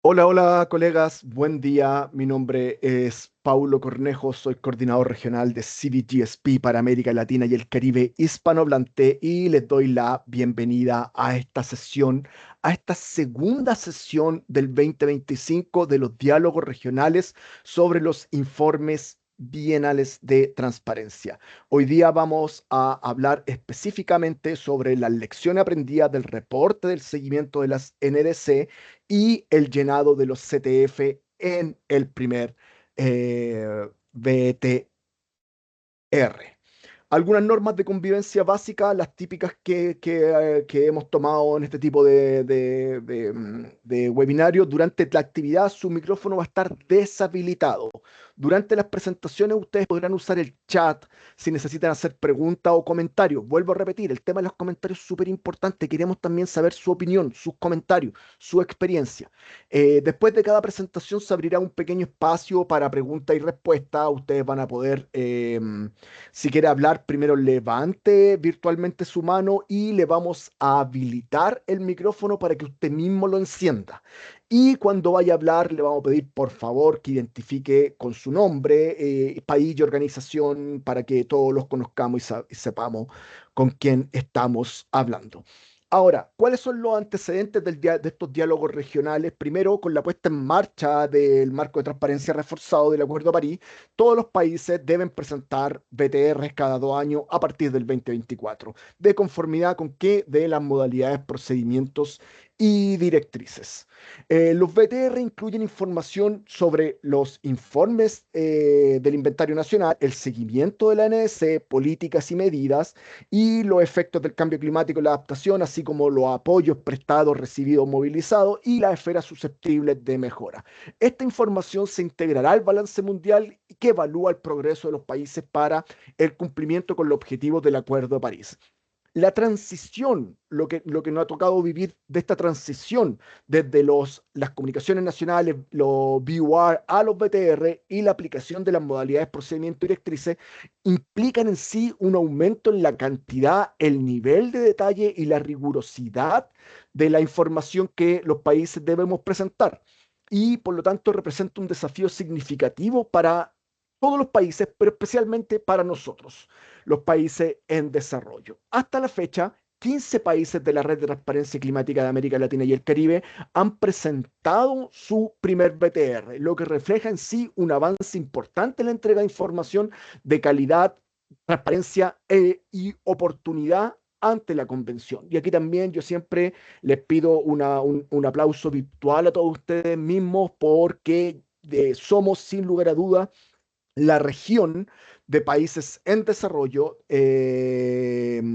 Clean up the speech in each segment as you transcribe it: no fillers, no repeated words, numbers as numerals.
Hola, hola colegas, buen día. Mi nombre es Paulo Cornejo, soy coordinador regional de CBGSP para América Latina y el Caribe hispanohablante y les doy la bienvenida a esta sesión, a esta segunda sesión del 2025 de los diálogos regionales sobre los informes bienales de transparencia. Hoy día vamos a hablar específicamente sobre las lecciones aprendidas del reporte del seguimiento de las NDC y el llenado de los CTF en el primer BTR. Algunas normas de convivencia básicas, las típicas que hemos tomado en este tipo de webinarios. Durante la actividad, su micrófono va a estar deshabilitado. Durante las presentaciones, ustedes podrán usar el chat si necesitan hacer preguntas o comentarios. Vuelvo a repetir, el tema de los comentarios es súper importante. Queremos también saber su opinión, sus comentarios, su experiencia. Después de cada presentación se abrirá un pequeño espacio para preguntas y respuestas. Ustedes van a poder si quiere hablar, primero levante virtualmente su mano y le vamos a habilitar el micrófono para que usted mismo lo encienda. Y cuando vaya a hablar, le vamos a pedir por favor que identifique con su nombre, país y organización para que todos los conozcamos y sepamos con quién estamos hablando. Ahora, ¿cuáles son los antecedentes de estos diálogos regionales? Primero, con la puesta en marcha del marco de transparencia reforzado del Acuerdo de París, todos los países deben presentar BTRs cada 2 años a partir del 2024, de conformidad con qué de las modalidades, procedimientos y directrices. Los BTR incluyen información sobre los informes del inventario nacional, el seguimiento de la NDC, políticas y medidas, y los efectos del cambio climático y la adaptación, así como los apoyos prestados, recibidos, movilizados y las esferas susceptibles de mejora. Esta información se integrará al balance mundial que evalúa el progreso de los países para el cumplimiento con los objetivos del Acuerdo de París. La transición, lo que nos ha tocado vivir de esta transición desde las comunicaciones nacionales, los BUR a los BTR y la aplicación de las modalidades procedimiento directrices, implican en sí un aumento en la cantidad, el nivel de detalle y la rigurosidad de la información que los países debemos presentar. Y por lo tanto representa un desafío significativo para todos los países, pero especialmente para nosotros, los países en desarrollo. Hasta la fecha, 15 países de la Red de Transparencia Climática de América Latina y el Caribe han presentado su primer BTR, lo que refleja en sí un avance importante en la entrega de información de calidad, transparencia y oportunidad ante la convención. Y aquí también yo siempre les pido un aplauso virtual a todos ustedes mismos porque somos sin lugar a dudas la región de países en desarrollo que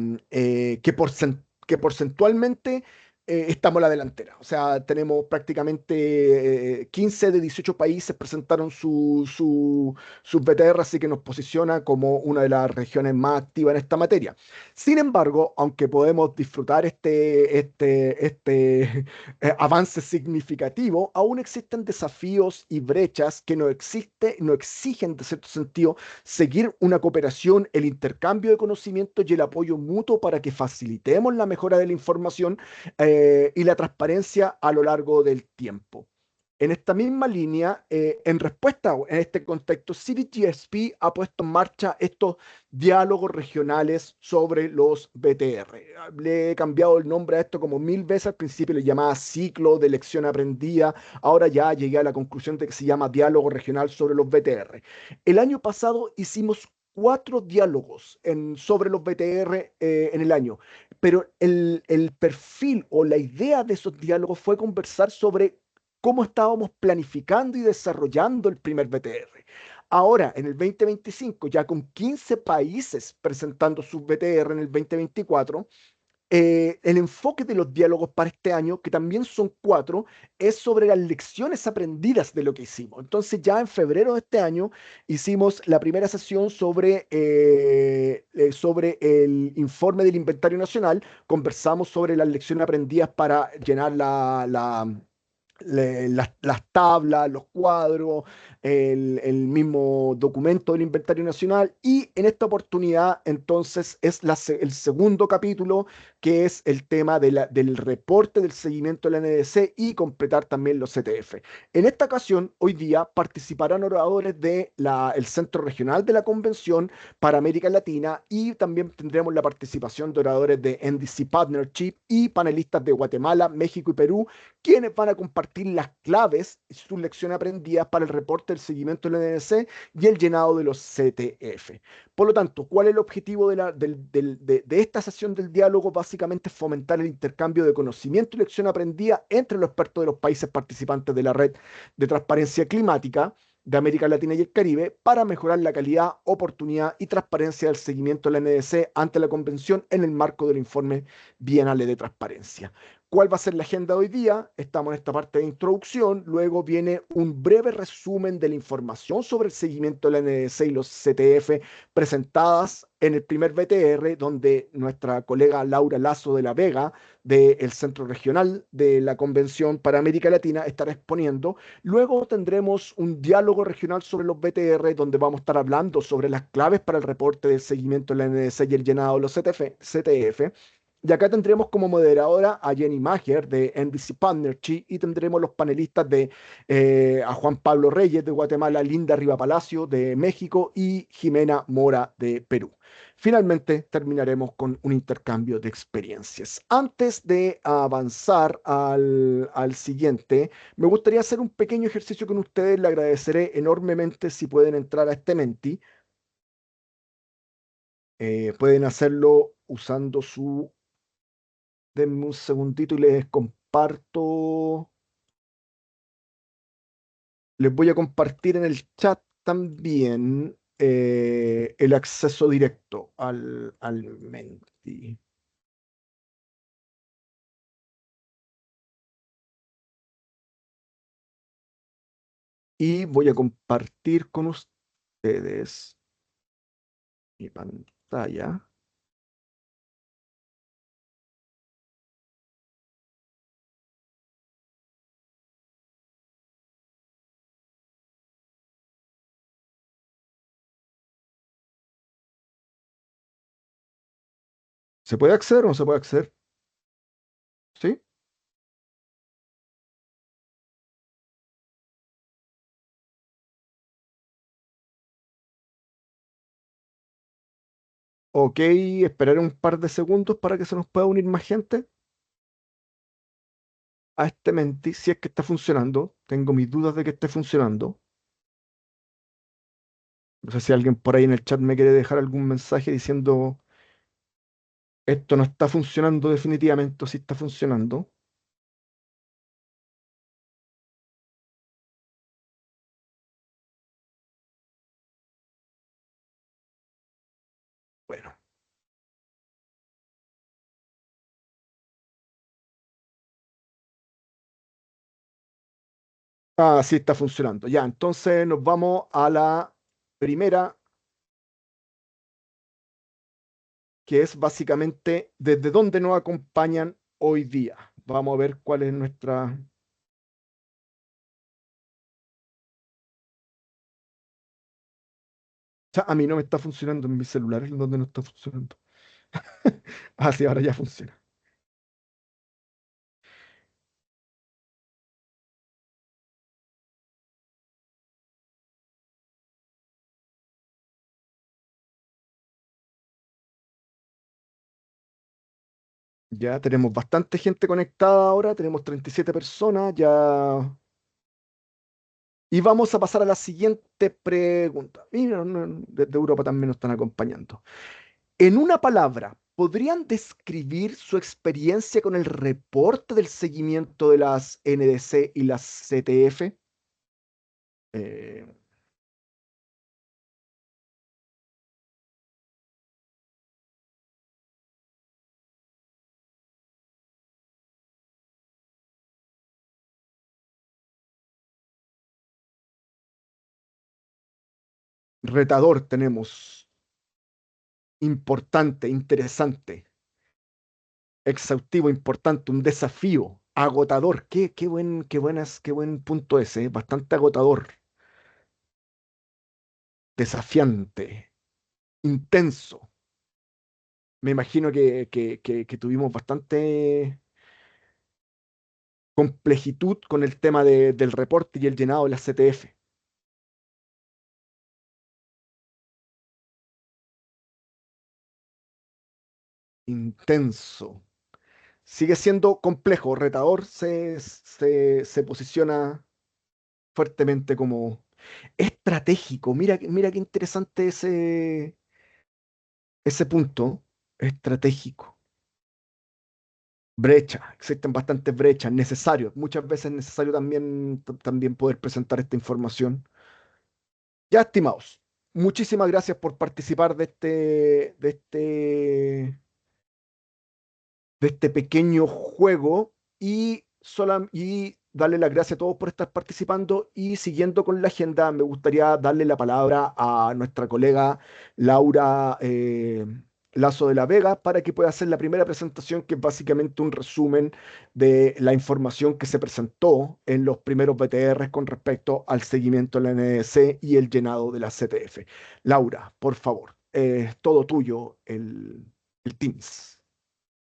porcentualmente estamos a la delantera. O sea, tenemos prácticamente 15 de 18 países presentaron sus BTR, así que nos posiciona como una de las regiones más activas en esta materia. Sin embargo, aunque podemos disfrutar este avance significativo, aún existen desafíos y brechas que no exigen, de cierto sentido, seguir una cooperación, el intercambio de conocimientos y el apoyo mutuo para que facilitemos la mejora de la información y la transparencia a lo largo del tiempo. En esta misma línea, en respuesta en este contexto, CBTSP ha puesto en marcha estos diálogos regionales sobre los BTR. Le he cambiado el nombre a esto como 1000 veces. Al principio le llamaba ciclo de lección aprendida. Ahora ya llegué a la conclusión de que se llama diálogo regional sobre los BTR. El año pasado hicimos 4 diálogos sobre los BTR en el año, pero el perfil o la idea de esos diálogos fue conversar sobre cómo estábamos planificando y desarrollando el primer BTR. Ahora, en el 2025, ya con 15 países presentando sus BTR en el 2024, el enfoque de los diálogos para este año, que también son 4, es sobre las lecciones aprendidas de lo que hicimos. Entonces, ya en febrero de este año hicimos la primera sesión sobre el informe del Inventario Nacional. Conversamos sobre las lecciones aprendidas para llenar las tablas, los cuadros, el mismo documento del inventario nacional y en esta oportunidad entonces es el segundo capítulo que es el tema del reporte del seguimiento de la NDC y completar también los CTF. En esta ocasión, hoy día participarán oradores del Centro Regional de la Convención para América Latina y también tendremos la participación de oradores de NDC Partnership y panelistas de Guatemala, México y Perú quienes van a compartir las claves y sus lecciones aprendidas para el reporte del seguimiento del NDC y el llenado de los CTF. Por lo tanto, ¿cuál es el objetivo de esta sesión del diálogo? Básicamente es fomentar el intercambio de conocimiento y lección aprendida entre los expertos de los países participantes de la red de transparencia climática de América Latina y el Caribe para mejorar la calidad, oportunidad y transparencia del seguimiento de la NDC ante la Convención en el marco del informe bienal de transparencia. ¿Cuál va a ser la agenda de hoy día? Estamos en esta parte de introducción, luego viene un breve resumen de la información sobre el seguimiento de la NDC y los CTF presentadas en el primer BTR, donde nuestra colega Laura Lazo de la Vega, del Centro Regional de la Convención para América Latina, estará exponiendo. Luego tendremos un diálogo regional sobre los BTR, donde vamos a estar hablando sobre las claves para el reporte del seguimiento de la NDC y el llenado de los CTF. Y acá tendremos como moderadora a Jenny Mager de NBC Partnership y tendremos los panelistas a Juan Pablo Reyes de Guatemala, Linda Riva Palacio de México y Jimena Mora de Perú. Finalmente terminaremos con un intercambio de experiencias. Antes de avanzar al siguiente, me gustaría hacer un pequeño ejercicio con ustedes. Le agradeceré enormemente si pueden entrar a este Menti. Pueden hacerlo usando su. Denme un segundito y les comparto. Les voy a compartir en el chat también el acceso directo al Menti. Y voy a compartir con ustedes mi pantalla. ¿Se puede acceder o no se puede acceder? ¿Sí? Ok, esperar un par de segundos para que se nos pueda unir más gente a este Menti, si es que está funcionando. Tengo mis dudas de que esté funcionando. No sé si alguien por ahí en el chat me quiere dejar algún mensaje diciendo esto no está funcionando definitivamente o sí está funcionando. Bueno, sí está funcionando. Ya, entonces nos vamos a la primera, que es básicamente desde dónde nos acompañan hoy día. Vamos a ver cuál es nuestra. A mí no me está funcionando en mi celular, es donde no está funcionando. Ah, sí, ahora ya funciona. Ya tenemos bastante gente conectada ahora, tenemos 37 personas ya. Y vamos a pasar a la siguiente pregunta. Mira, desde Europa también nos están acompañando. En una palabra, ¿podrían describir su experiencia con el reporte del seguimiento de las NDC y las CTF? Eh, Retador tenemos, importante, interesante, exhaustivo, importante, un desafío. Agotador, qué buen punto ese, bastante agotador, desafiante, intenso. Me imagino que tuvimos bastante complejitud con el tema del reporte y el llenado de las CTF. Intenso. Sigue siendo complejo, retador se posiciona fuertemente como estratégico. Mira qué interesante ese punto estratégico. Brecha, existen bastantes brechas, necesario, muchas veces es necesario también, también poder presentar esta información. Ya, estimados, muchísimas gracias por participar de este pequeño juego y darle las gracias a todos por estar participando y siguiendo con la agenda, me gustaría darle la palabra a nuestra colega Laura Lazo de la Vega para que pueda hacer la primera presentación, que es básicamente un resumen de la información que se presentó en los primeros BTR con respecto al seguimiento de la NDC y el llenado de la CTF. Laura, por favor, es todo tuyo el Teams.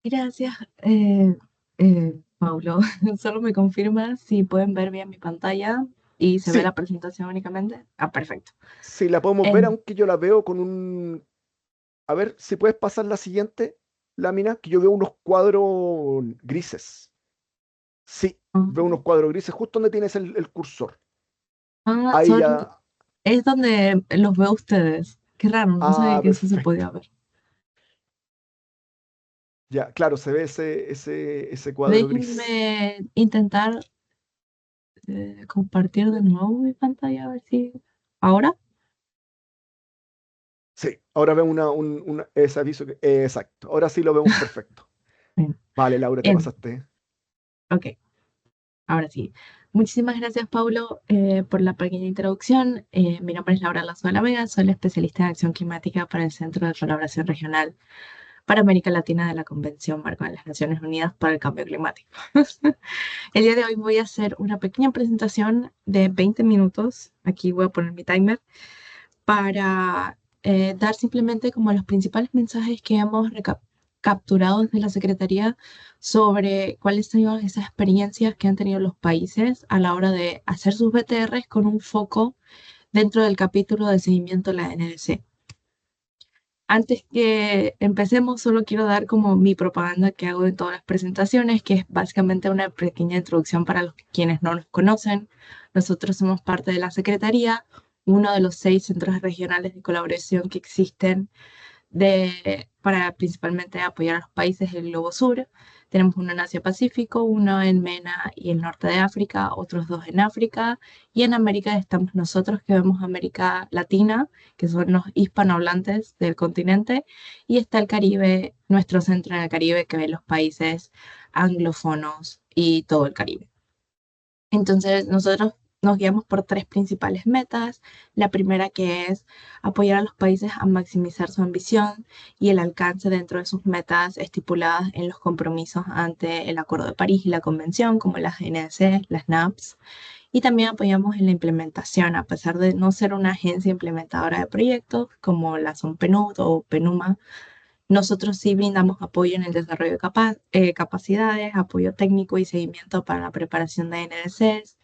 Gracias, Paulo. Solo me confirma si pueden ver bien mi pantalla y se ve la Sí, presentación únicamente. Ah, perfecto. sí, la podemos ver, En- aunque yo la veo con un... A ver, si puedes pasar la siguiente lámina, que yo veo unos cuadros grises. Sí, veo unos cuadros grises justo donde tienes el cursor. Ahí son, ya... es donde los veo ustedes. Qué raro, no sabía Ah, que eso se perfecto. podía ver. Ya, claro, se ve ese cuadro gris. Déjenme intentar compartir de nuevo mi pantalla, a ver si... ¿Ahora? Sí, ahora veo ese aviso exacto, ahora sí lo vemos perfecto. Bien. Vale, Laura, te En- pasaste. ok, ahora sí. Muchísimas gracias, Paulo, por la pequeña introducción. Mi nombre es Laura Lazo de la Vega, soy la especialista en acción climática para el Centro de Colaboración Regional para América Latina de la Convención Marco de las Naciones Unidas para el Cambio Climático. El día de hoy voy a hacer una pequeña presentación de 20 minutos. Aquí voy a poner mi timer para dar simplemente como los principales mensajes que hemos capturado desde la Secretaría sobre cuáles han sido esas experiencias que han tenido los países a la hora de hacer sus BTRs con un foco dentro del capítulo de seguimiento de la NDC. Antes que empecemos, solo quiero dar como mi propaganda que hago en todas las presentaciones, que es básicamente una pequeña introducción para los quienes no nos conocen. Nosotros somos parte de la Secretaría, uno de los 6 centros regionales de colaboración que existen para principalmente apoyar a los países del Globo Sur. Tenemos uno en Asia-Pacífico, uno en MENA y el norte de África, otros dos en África, y en América estamos nosotros que vemos América Latina, que son los hispanohablantes del continente, y está el Caribe, nuestro centro en el Caribe, que ve los países anglófonos y todo el Caribe. Entonces, nosotros nos guiamos por tres principales metas. La primera que es apoyar a los países a maximizar su ambición y el alcance dentro de sus metas estipuladas en los compromisos ante el Acuerdo de París y la Convención, como las NDC, las NAPS. Y también apoyamos en la implementación, a pesar de no ser una agencia implementadora de proyectos como la son PNUD o PENUMA. Nosotros sí brindamos apoyo en el desarrollo de capacidades, apoyo técnico y seguimiento para la preparación de NDCs,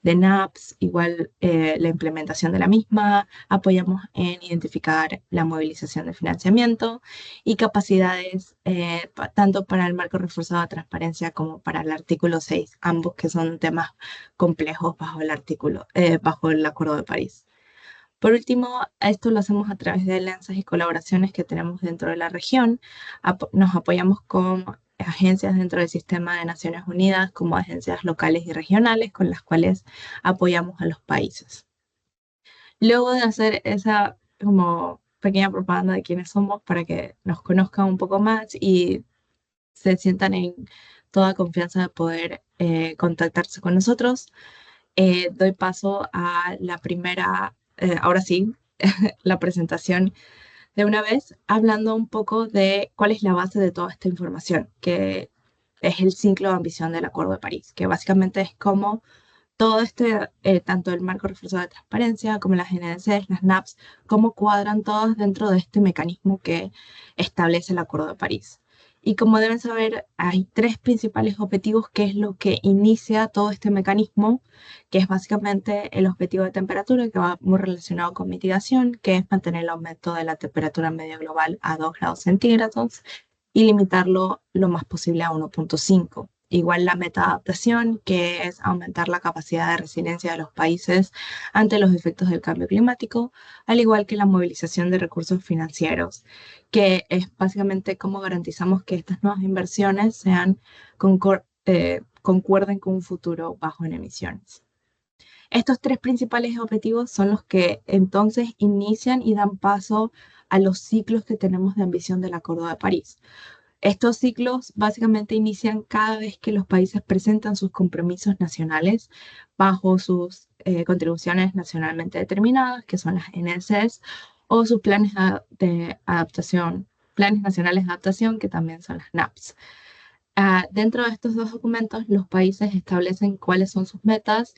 de NAPS, igual la implementación de la misma, apoyamos en identificar la movilización de financiamiento y capacidades tanto para el marco reforzado de transparencia como para el artículo 6, ambos que son temas complejos bajo el bajo el Acuerdo de París. Por último, esto lo hacemos a través de alianzas y colaboraciones que tenemos dentro de la región. Nos apoyamos con agencias dentro del sistema de Naciones Unidas, como agencias locales y regionales, con las cuales apoyamos a los países. Luego de hacer esa como pequeña propaganda de quiénes somos para que nos conozcan un poco más y se sientan en toda confianza de poder contactarse con nosotros, doy paso a la primera, ahora sí, la presentación de una vez, hablando un poco de cuál es la base de toda esta información, que es el ciclo de ambición del Acuerdo de París, que básicamente es como todo este, tanto el marco reforzado de transparencia como las NDCs, las NAPs, cómo cuadran todas dentro de este mecanismo que establece el Acuerdo de París. Y como deben saber, hay tres principales objetivos, que es lo que inicia todo este mecanismo, que es básicamente el objetivo de temperatura, que va muy relacionado con mitigación, que es mantener el aumento de la temperatura media global a 2 grados centígrados y limitarlo lo más posible a 1,5. Igual la meta-adaptación, que es aumentar la capacidad de resiliencia de los países ante los efectos del cambio climático, al igual que la movilización de recursos financieros, que es básicamente cómo garantizamos que estas nuevas inversiones concuerden con un futuro bajo en emisiones. Estos tres principales objetivos son los que entonces inician y dan paso a los ciclos que tenemos de ambición del Acuerdo de París. Estos ciclos básicamente inician cada vez que los países presentan sus compromisos nacionales bajo sus contribuciones nacionalmente determinadas, que son las NDCs, o sus planes de adaptación, planes nacionales de adaptación, que también son las NAPs. Dentro de estos dos documentos, los países establecen cuáles son sus metas,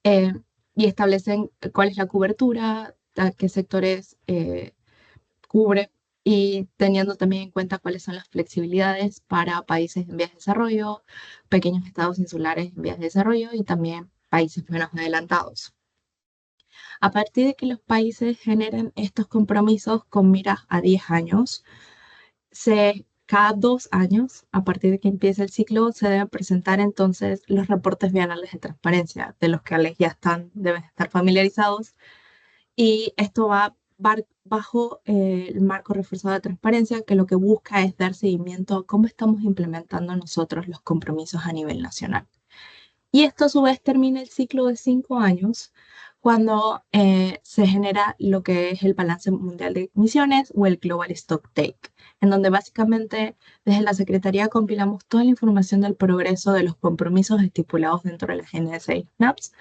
eh, y establecen cuál es la cobertura, a qué sectores cubre, y teniendo también en cuenta cuáles son las flexibilidades para países en vías de desarrollo, pequeños estados insulares en vías de desarrollo y también países menos adelantados. A partir de que los países generen estos compromisos con miras a 10 años, cada 2 años, a partir de que empiece el ciclo, se deben presentar entonces los reportes bienales de transparencia, de los que ya deben estar familiarizados, y esto va bajo el marco reforzado de transparencia, que lo que busca es dar seguimiento a cómo estamos implementando nosotros los compromisos a nivel nacional. Y esto a su vez termina el ciclo de 5 años, cuando se genera lo que es el balance mundial de emisiones o el Global Stock Take, en donde básicamente desde la Secretaría compilamos toda la información del progreso de los compromisos estipulados dentro de la GNS y NAPS,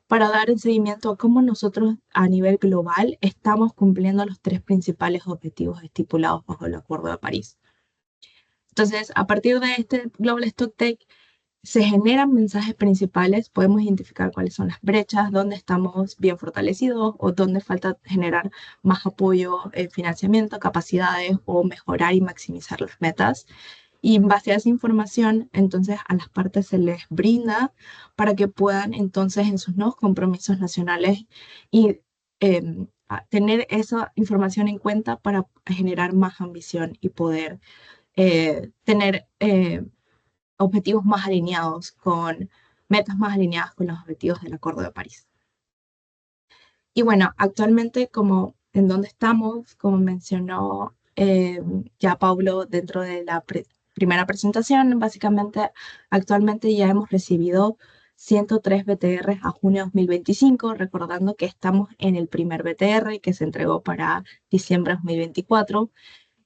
para dar el seguimiento a cómo nosotros a nivel global estamos cumpliendo los tres principales objetivos estipulados bajo el Acuerdo de París. Entonces, a partir de este Global Stocktake, se generan mensajes principales, podemos identificar cuáles son las brechas, dónde estamos bien fortalecidos o dónde falta generar más apoyo, financiamiento, capacidades o mejorar y maximizar las metas. Y en base a esa información, entonces a las partes se les brinda para que puedan entonces en sus nuevos compromisos nacionales y tener esa información en cuenta para generar más ambición y poder tener objetivos más alineados con metas más alineadas con los objetivos del Acuerdo de París. Y bueno, actualmente como en donde estamos, como mencionó ya Pablo dentro de la primera presentación, básicamente actualmente ya hemos recibido 103 BTR a junio de 2025, recordando que estamos en el primer BTR que se entregó para diciembre de 2024.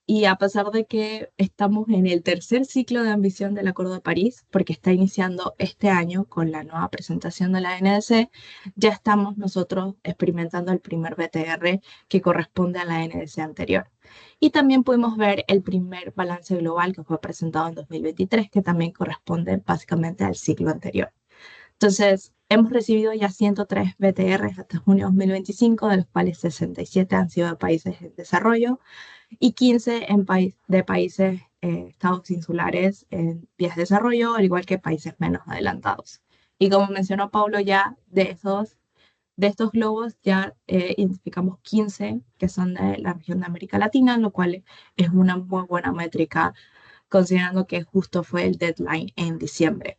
Y a pesar de que estamos en el tercer ciclo de ambición del Acuerdo de París, porque está iniciando este año con la nueva presentación de la NDC, ya estamos nosotros experimentando el primer BTR que corresponde a la NDC anterior. Y también pudimos ver el primer balance global que fue presentado en 2023, que también corresponde básicamente al ciclo anterior. Entonces, hemos recibido ya 103 BTR hasta junio de 2025, de los cuales 67 han sido de países en desarrollo y 15 de países, estados insulares en vías de desarrollo, al igual que países menos adelantados. Y como mencionó Paulo, ya de estos globos ya identificamos 15 que son de la región de América Latina, lo cual es una muy buena métrica considerando que justo fue el deadline en diciembre.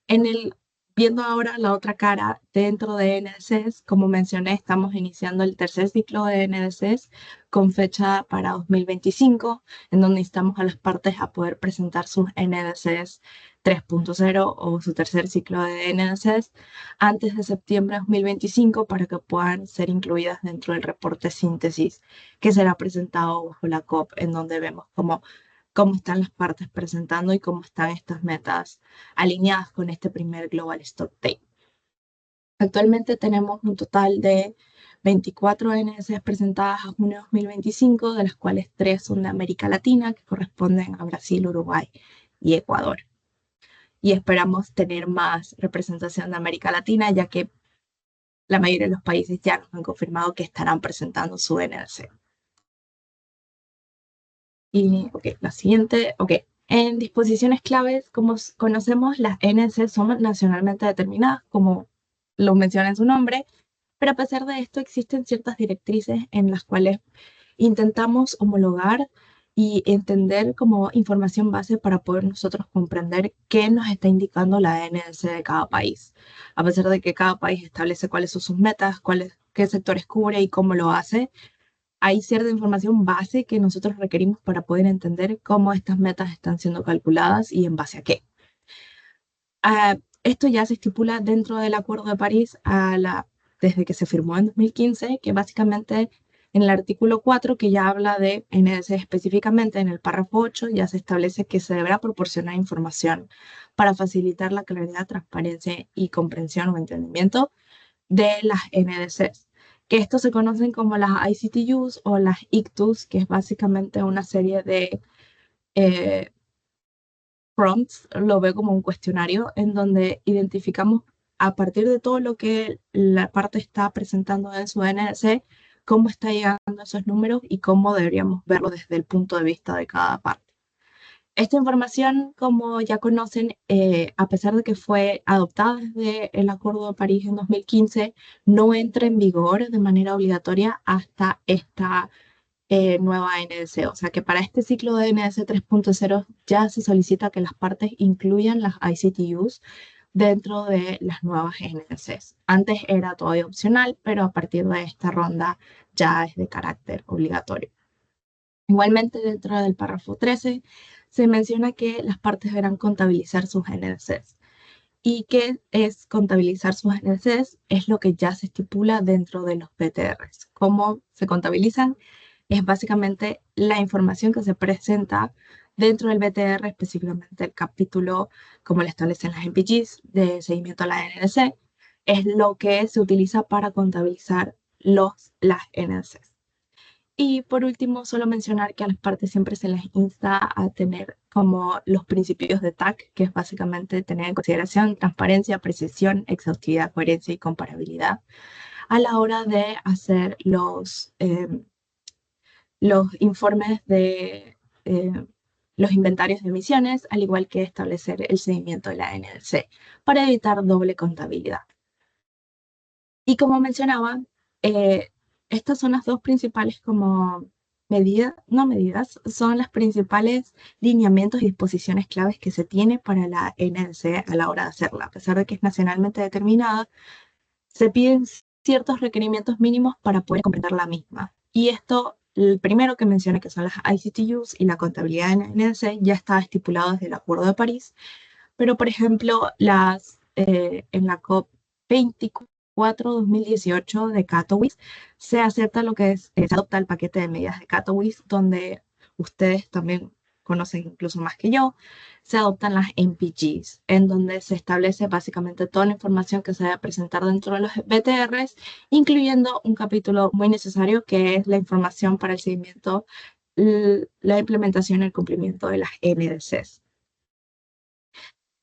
En el, Viendo ahora la otra cara dentro de NDCs, como mencioné, estamos iniciando el tercer ciclo de NDCs con fecha para 2025, en donde instamos a las partes a poder presentar sus NDCs 3.0 o su tercer ciclo de NDCs antes de septiembre de 2025 para que puedan ser incluidas dentro del reporte síntesis que será presentado bajo la COP, en donde vemos cómo están las partes presentando y cómo están estas metas alineadas con este primer Global Stock Take. Actualmente tenemos un total de 24 NDCs presentadas a junio de 2025, de las cuales 3 son de América Latina, que corresponden a Brasil, Uruguay y Ecuador. Y esperamos tener más representación de América Latina, ya que la mayoría de los países ya nos han confirmado que estarán presentando su NDC. Y, ok, la siguiente, ok. En disposiciones claves, como conocemos, las NDC son nacionalmente determinadas, como lo menciona en su nombre, pero a pesar de esto existen ciertas directrices en las cuales intentamos homologar y entender como información base para poder nosotros comprender qué nos está indicando la NDC de cada país. A pesar de que cada país establece cuáles son sus metas, qué sectores cubre y cómo lo hace, hay cierta información base que nosotros requerimos para poder entender cómo estas metas están siendo calculadas y en base a qué. Esto ya se estipula dentro del Acuerdo de París desde que se firmó en 2015, que básicamente en el artículo 4, que ya habla de NDC específicamente, en el párrafo 8 ya se establece que se deberá proporcionar información para facilitar la claridad, transparencia y comprensión o entendimiento de las NDCs, que estos se conocen como las ICTUs o las ICTUs, que es básicamente una serie de eh, prompts, lo veo como un cuestionario en donde identificamos a partir de todo lo que la parte está presentando en su NDC, cómo está llegando esos números y cómo deberíamos verlo desde el punto de vista de cada parte. Esta información, como ya conocen, a pesar de que fue adoptada desde el Acuerdo de París en 2015, no entra en vigor de manera obligatoria hasta esta nueva NDC. O sea que para este ciclo de NDC 3.0 ya se solicita que las partes incluyan las ICTUs dentro de las nuevas NDCs. Antes era todavía opcional, pero a partir de esta ronda ya es de carácter obligatorio. Igualmente, dentro del párrafo 13, se menciona que las partes deberán contabilizar sus NDCs. ¿Y qué es contabilizar sus NDCs? Es lo que ya se estipula dentro de los BTRs. ¿Cómo se contabilizan? Es básicamente la información que se presenta dentro del BTR, específicamente el capítulo, como le establecen las MPGs, de seguimiento a la NDC, es lo que se utiliza para contabilizar las NDCs. Y por último, solo mencionar que a las partes siempre se les insta a tener como los principios de TAC, que es básicamente tener en consideración transparencia, precisión, exhaustividad, coherencia y comparabilidad a la hora de hacer los informes de los inventarios de emisiones, al igual que establecer el seguimiento de la NDC para evitar doble contabilidad. Y como mencionaba, eh, estas son las dos principales como medidas, no medidas, son las principales lineamientos y disposiciones claves que se tiene para la NDC a la hora de hacerla. A pesar de que es nacionalmente determinada, se piden ciertos requerimientos mínimos para poder comprender la misma. Y esto, el primero que menciona, que son las ICTUs y la contabilidad en NDC, ya está estipulado desde el Acuerdo de París, pero por ejemplo, en la COP24 2018 de Katowice se acepta lo que es, se adopta el paquete de medidas de Katowice, donde ustedes también conocen incluso más que yo, se adoptan las MPGs, en donde se establece básicamente toda la información que se debe presentar dentro de los BTRs, incluyendo un capítulo muy necesario que es la información para el seguimiento, la implementación y el cumplimiento de las NDCs.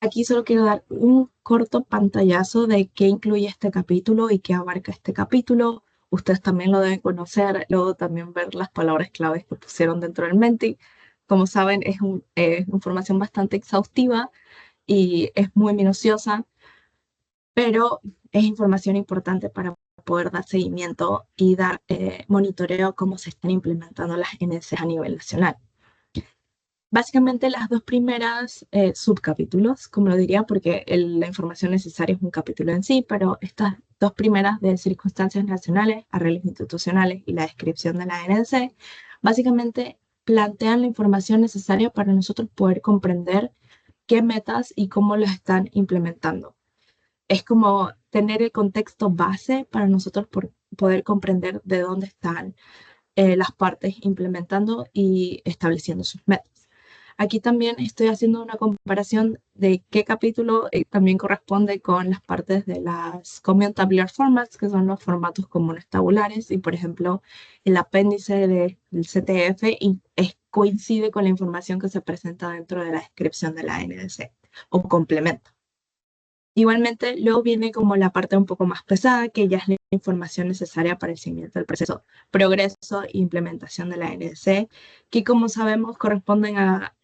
Aquí solo quiero dar un corto pantallazo de qué incluye este capítulo y qué abarca este capítulo. Ustedes también lo deben conocer, luego también ver las palabras claves que pusieron dentro del Menti. Como saben, es información bastante exhaustiva y es muy minuciosa, pero es información importante para poder dar seguimiento y dar monitoreo a cómo se están implementando las NDCs a nivel nacional. Básicamente las dos primeras subcapítulos, como lo diría, porque la información necesaria es un capítulo en sí, pero estas dos primeras de circunstancias nacionales, arreglos institucionales y la descripción de la NDC, básicamente plantean la información necesaria para nosotros poder comprender qué metas y cómo las están implementando. Es como tener el contexto base para nosotros poder comprender de dónde están las partes implementando y estableciendo sus metas. Aquí también estoy haciendo una comparación de qué capítulo también corresponde con las partes de las Common Tabular Formats, que son los formatos comunes tabulares, y por ejemplo el apéndice del CTF coincide con la información que se presenta dentro de la descripción de la NDC o complemento. Igualmente, luego viene como la parte un poco más pesada, que ya es la información necesaria para el seguimiento del proceso, progreso e implementación de la NDC, que como sabemos corresponden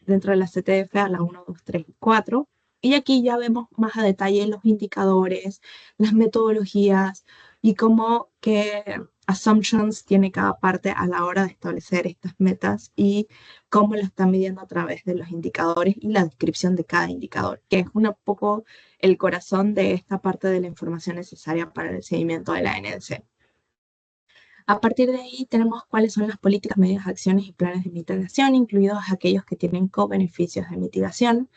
dentro de la CTF a la 1, 2, 3 y 4. Y aquí ya vemos más a detalle los indicadores, las metodologías y cómo qué assumptions tiene cada parte a la hora de establecer estas metas y cómo lo están midiendo a través de los indicadores y la descripción de cada indicador, que es un poco el corazón de esta parte de la información necesaria para el seguimiento de la NDC. A partir de ahí tenemos cuáles son las políticas, medidas, acciones y planes de mitigación, incluidos aquellos que tienen co-beneficios de mitigación,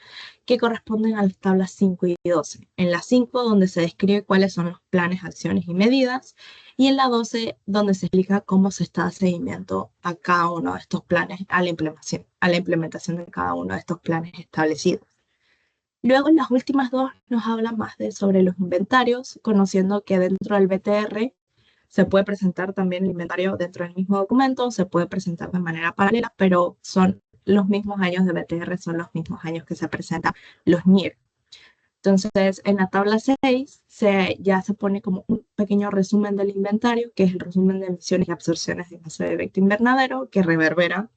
que corresponden a las tablas 5 y 12. En la 5, donde se describe cuáles son los planes, acciones y medidas, y en la 12, donde se explica cómo se está seguimiento a cada uno de estos planes, a la implementación de cada uno de estos planes establecidos. Luego, en las últimas dos nos habla más sobre los inventarios, conociendo que dentro del BTR se puede presentar también el inventario dentro del mismo documento, se puede presentar de manera paralela, pero son los mismos años de BTR, son los mismos años que se presentan los NIR. Entonces, en la tabla 6 ya se pone como un pequeño resumen del inventario, que es el resumen de emisiones y absorciones de gases de efecto invernadero, que reverbera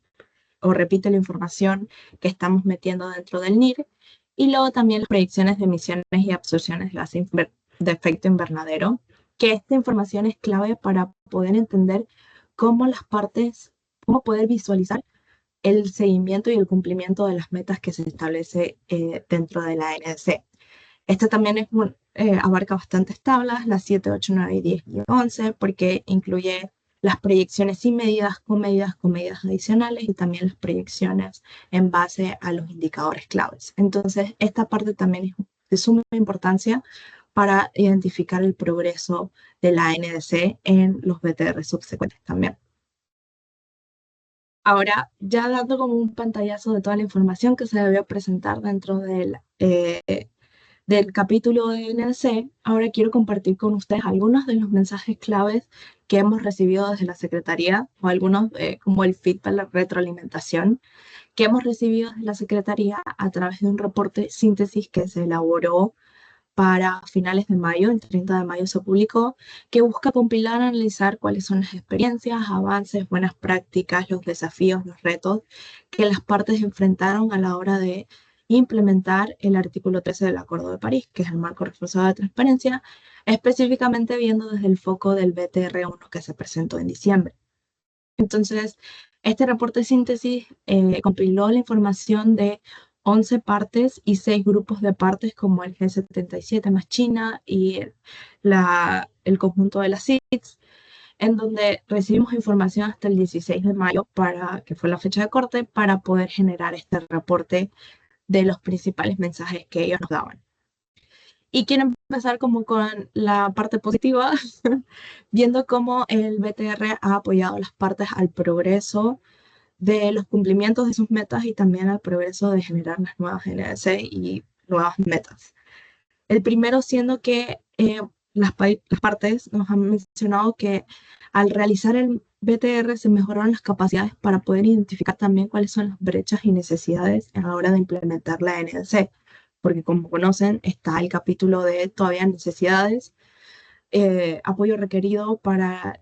o repite la información que estamos metiendo dentro del NIR. Y luego también las proyecciones de emisiones y absorciones de gases de efecto invernadero, que esta información es clave para poder entender cómo las partes, cómo poder visualizar el seguimiento y el cumplimiento de las metas que se establece dentro de la NDC. Este también es abarca bastantes tablas, las 7, 8, 9 y 10 y 11, porque incluye las proyecciones sin medidas, con medidas adicionales y también las proyecciones en base a los indicadores claves. Entonces, esta parte también es de suma importancia para identificar el progreso de la NDC en los BTR subsecuentes también. Ahora, ya dando como un pantallazo de toda la información que se debió presentar dentro del capítulo de NDC, ahora quiero compartir con ustedes algunos de los mensajes claves que hemos recibido desde la Secretaría, o algunos como el feedback, la retroalimentación que hemos recibido desde la Secretaría a través de un reporte síntesis que se elaboró para finales de mayo, el 30 de mayo se publicó, que busca compilar, analizar cuáles son las experiencias, avances, buenas prácticas, los desafíos, los retos que las partes enfrentaron a la hora de implementar el artículo 13 del Acuerdo de París, que es el marco reforzado de transparencia, específicamente viendo desde el foco del BTR1 que se presentó en diciembre. Entonces, este reporte de síntesis compiló la información de 11 partes y 6 grupos de partes como el G77 más China y el conjunto de las CITES, en donde recibimos información hasta el 16 de mayo, que fue la fecha de corte, para poder generar este reporte de los principales mensajes que ellos nos daban. Y quiero empezar como con la parte positiva, viendo cómo el BTR ha apoyado a las partes al progreso de los cumplimientos de sus metas y también al progreso de generar las nuevas NDC y nuevas metas. El primero siendo que las partes nos han mencionado que al realizar el BTR se mejoraron las capacidades para poder identificar también cuáles son las brechas y necesidades a la hora de implementar la NDC, porque como conocen está el capítulo de todavía necesidades, apoyo requerido para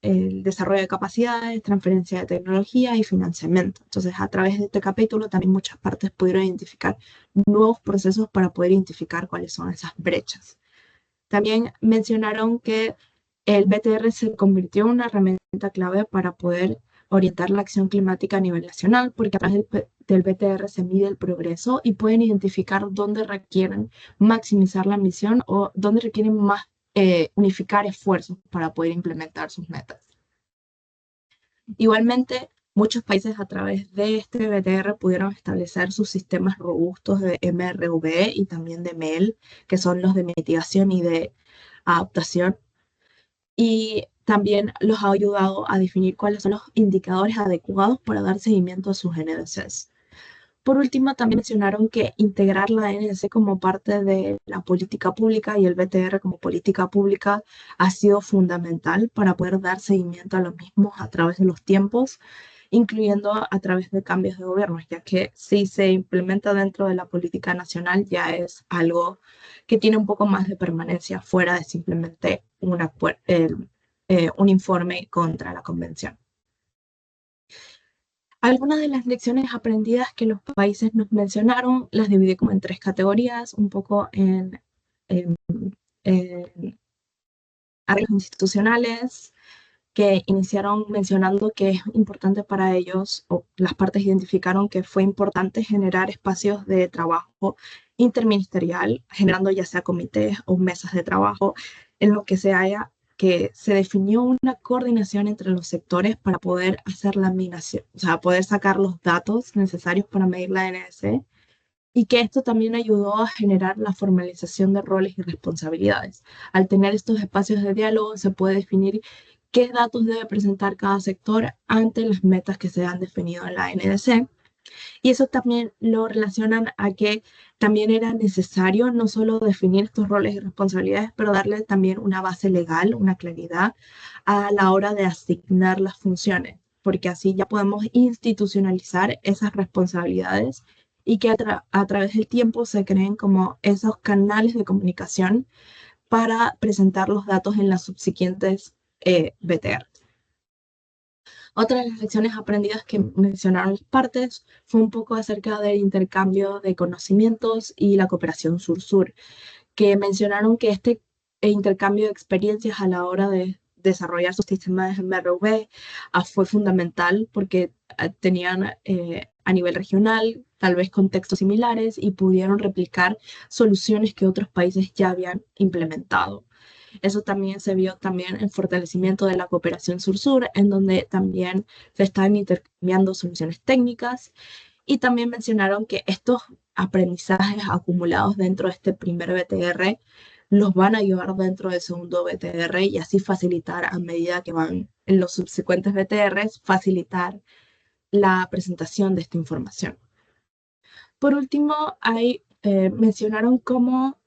el desarrollo de capacidades, transferencia de tecnología y financiamiento. Entonces, a través de este capítulo también muchas partes pudieron identificar nuevos procesos para poder identificar cuáles son esas brechas. También mencionaron que el BTR se convirtió en una herramienta clave para poder orientar la acción climática a nivel nacional, porque a través del BTR se mide el progreso y pueden identificar dónde requieren maximizar la misión o dónde requieren más unificar esfuerzos para poder implementar sus metas. Igualmente, muchos países a través de este BTR pudieron establecer sus sistemas robustos de MRV y también de MEL, que son los de mitigación y de adaptación, y también los ha ayudado a definir cuáles son los indicadores adecuados para dar seguimiento a sus NDCs. Por último, también mencionaron que integrar la NDC como parte de la política pública y el BTR como política pública ha sido fundamental para poder dar seguimiento a los mismos a través de los tiempos incluyendo a través de cambios de gobierno, ya que si se implementa dentro de la política nacional ya es algo que tiene un poco más de permanencia fuera de simplemente un informe contra la convención. Algunas de las lecciones aprendidas que los países nos mencionaron las dividí como en tres categorías, un poco en arreglos institucionales, que iniciaron mencionando que es importante para ellos, o las partes identificaron que fue importante generar espacios de trabajo interministerial, generando ya sea comités o mesas de trabajo, en lo que que se definió una coordinación entre los sectores para poder hacer la minación, o sea, poder sacar los datos necesarios para medir la NS, y que esto también ayudó a generar la formalización de roles y responsabilidades. Al tener estos espacios de diálogo se puede definir qué datos debe presentar cada sector ante las metas que se han definido en la NDC. Y eso también lo relacionan a que también era necesario no solo definir estos roles y responsabilidades, pero darle también una base legal, una claridad a la hora de asignar las funciones, porque así ya podemos institucionalizar esas responsabilidades y que a través del tiempo se creen como esos canales de comunicación para presentar los datos en las subsiguientes BTR. Otra de las lecciones aprendidas que mencionaron las partes fue un poco acerca del intercambio de conocimientos y la cooperación sur-sur, que mencionaron que este intercambio de experiencias a la hora de desarrollar sus sistemas de MRV fue fundamental porque tenían a nivel regional tal vez contextos similares y pudieron replicar soluciones que otros países ya habían implementado. Eso también se vio también en fortalecimiento de la cooperación sur-sur, en donde también se están intercambiando soluciones técnicas, y también mencionaron que estos aprendizajes acumulados dentro de este primer BTR los van a llevar dentro del segundo BTR y así facilitar a medida que van en los subsecuentes BTRs, facilitar la presentación de esta información. Por último, mencionaron cómo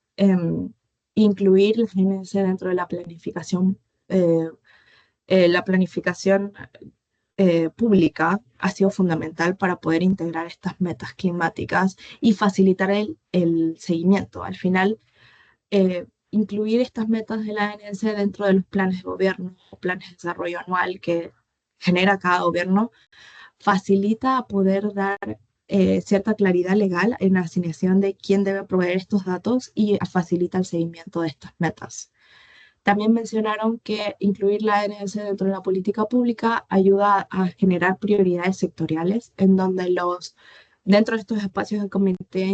incluir la GNS dentro de eh, la planificación pública ha sido fundamental para poder integrar estas metas climáticas y facilitar el seguimiento. Al final, incluir estas metas de la ANC dentro de los planes de gobierno o planes de desarrollo anual que genera cada gobierno facilita poder dar cierta claridad legal en la asignación de quién debe proveer estos datos y facilita el seguimiento de estas metas. También mencionaron que incluir la ANC dentro de la política pública ayuda a generar prioridades sectoriales en donde dentro de estos espacios de comité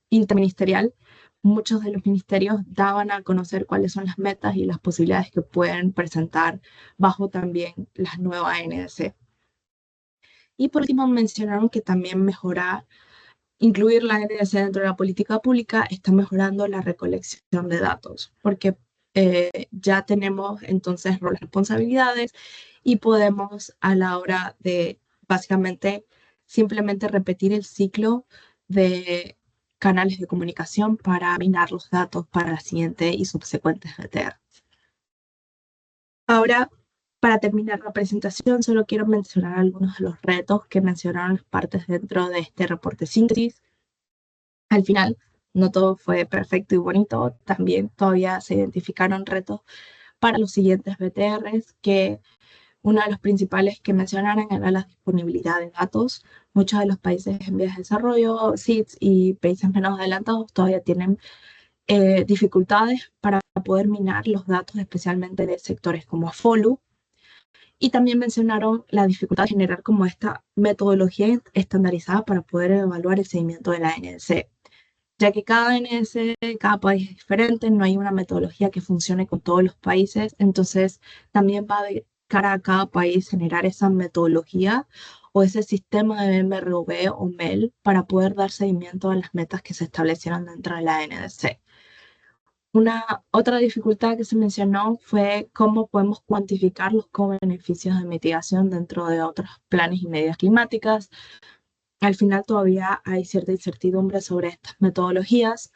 interministerial, muchos de los ministerios daban a conocer cuáles son las metas y las posibilidades que pueden presentar bajo también la nueva ANC. Y por último mencionaron que también incluir la NDC dentro de la política pública está mejorando la recolección de datos, porque ya tenemos entonces roles, responsabilidades y podemos a la hora de básicamente simplemente repetir el ciclo de canales de comunicación para minar los datos para la siguiente y subsecuentes BTR. Ahora, para terminar la presentación, solo quiero mencionar algunos de los retos que mencionaron las partes dentro de este reporte síntesis. Al final, no todo fue perfecto y bonito, también todavía se identificaron retos para los siguientes BTRs, que uno de los principales que mencionaron era la disponibilidad de datos. Muchos de los países en vías de desarrollo, SIDS y países menos adelantados todavía tienen dificultades para poder minar los datos, especialmente de sectores como AFOLU. Y también mencionaron la dificultad de generar como esta metodología estandarizada para poder evaluar el seguimiento de la NDC, ya que cada NDC, cada país es diferente, no hay una metodología que funcione con todos los países, entonces también va de cara a cada país generar esa metodología o ese sistema de MRV o MEL para poder dar seguimiento a las metas que se establecieron dentro de la NDC. Otra dificultad que se mencionó fue cómo podemos cuantificar los co-beneficios de mitigación dentro de otros planes y medidas climáticas. Al final todavía hay cierta incertidumbre sobre estas metodologías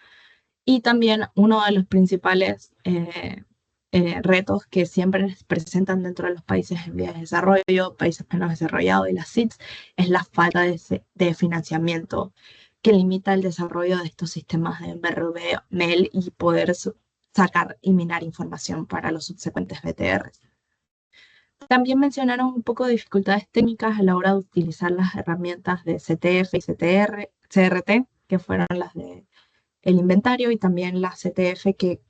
y también uno de los principales retos que siempre se presentan dentro de los países en vías de desarrollo, países menos desarrollados y las SIDS, es la falta de financiamiento que limita el desarrollo de estos sistemas de MRV, MEL y poder sacar y minar información para los subsecuentes BTRs. También mencionaron un poco de dificultades técnicas a la hora de utilizar las herramientas de CTF y CRT, que fueron las de el inventario, y también las CTF que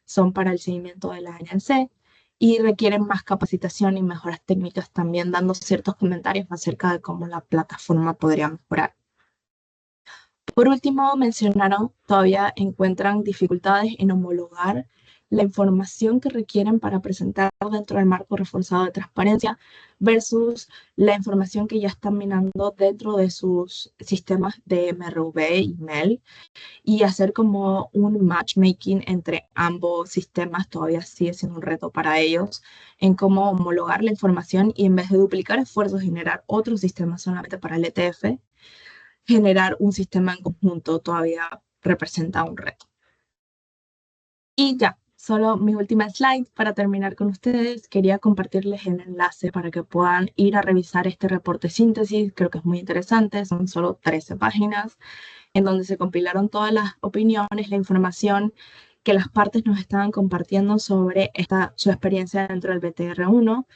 son para el seguimiento de la ANC y requieren más capacitación y mejoras técnicas también, dando ciertos comentarios acerca de cómo la plataforma podría mejorar. Por último, mencionaron todavía encuentran dificultades en homologar la información que requieren para presentar dentro del marco reforzado de transparencia versus la información que ya están minando dentro de sus sistemas de MRV y MEL, y hacer como un matchmaking entre ambos sistemas todavía sigue siendo un reto para ellos en cómo homologar la información y en vez de duplicar esfuerzos y generar otro sistema solamente para el ETF, generar un sistema en conjunto todavía representa un reto. Y ya, solo mi última slide para terminar con ustedes. Quería compartirles el enlace para que puedan ir a revisar este reporte síntesis. Creo que es muy interesante, son solo 13 páginas en donde se compilaron todas las opiniones, la información que las partes nos estaban compartiendo sobre su experiencia dentro del BTR1.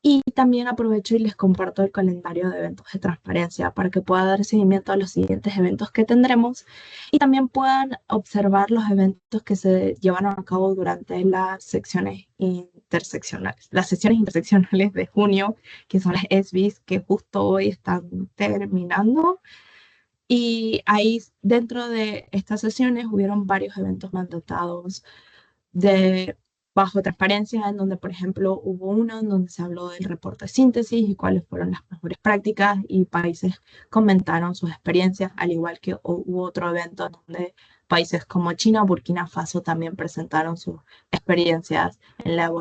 Y también aprovecho y les comparto el calendario de eventos de transparencia para que pueda dar seguimiento a los siguientes eventos que tendremos y también puedan observar los eventos que se llevan a cabo durante las sesiones interseccionales de junio, que son las ESBIs, que justo hoy están terminando. Y ahí dentro de estas sesiones hubieron varios eventos mandatados de bajo transparencia, en donde, por ejemplo, hubo uno en donde se habló del reporte de síntesis y cuáles fueron las mejores prácticas y países comentaron sus experiencias, al igual que hubo otro evento en donde países como China o Burkina Faso también presentaron sus experiencias en la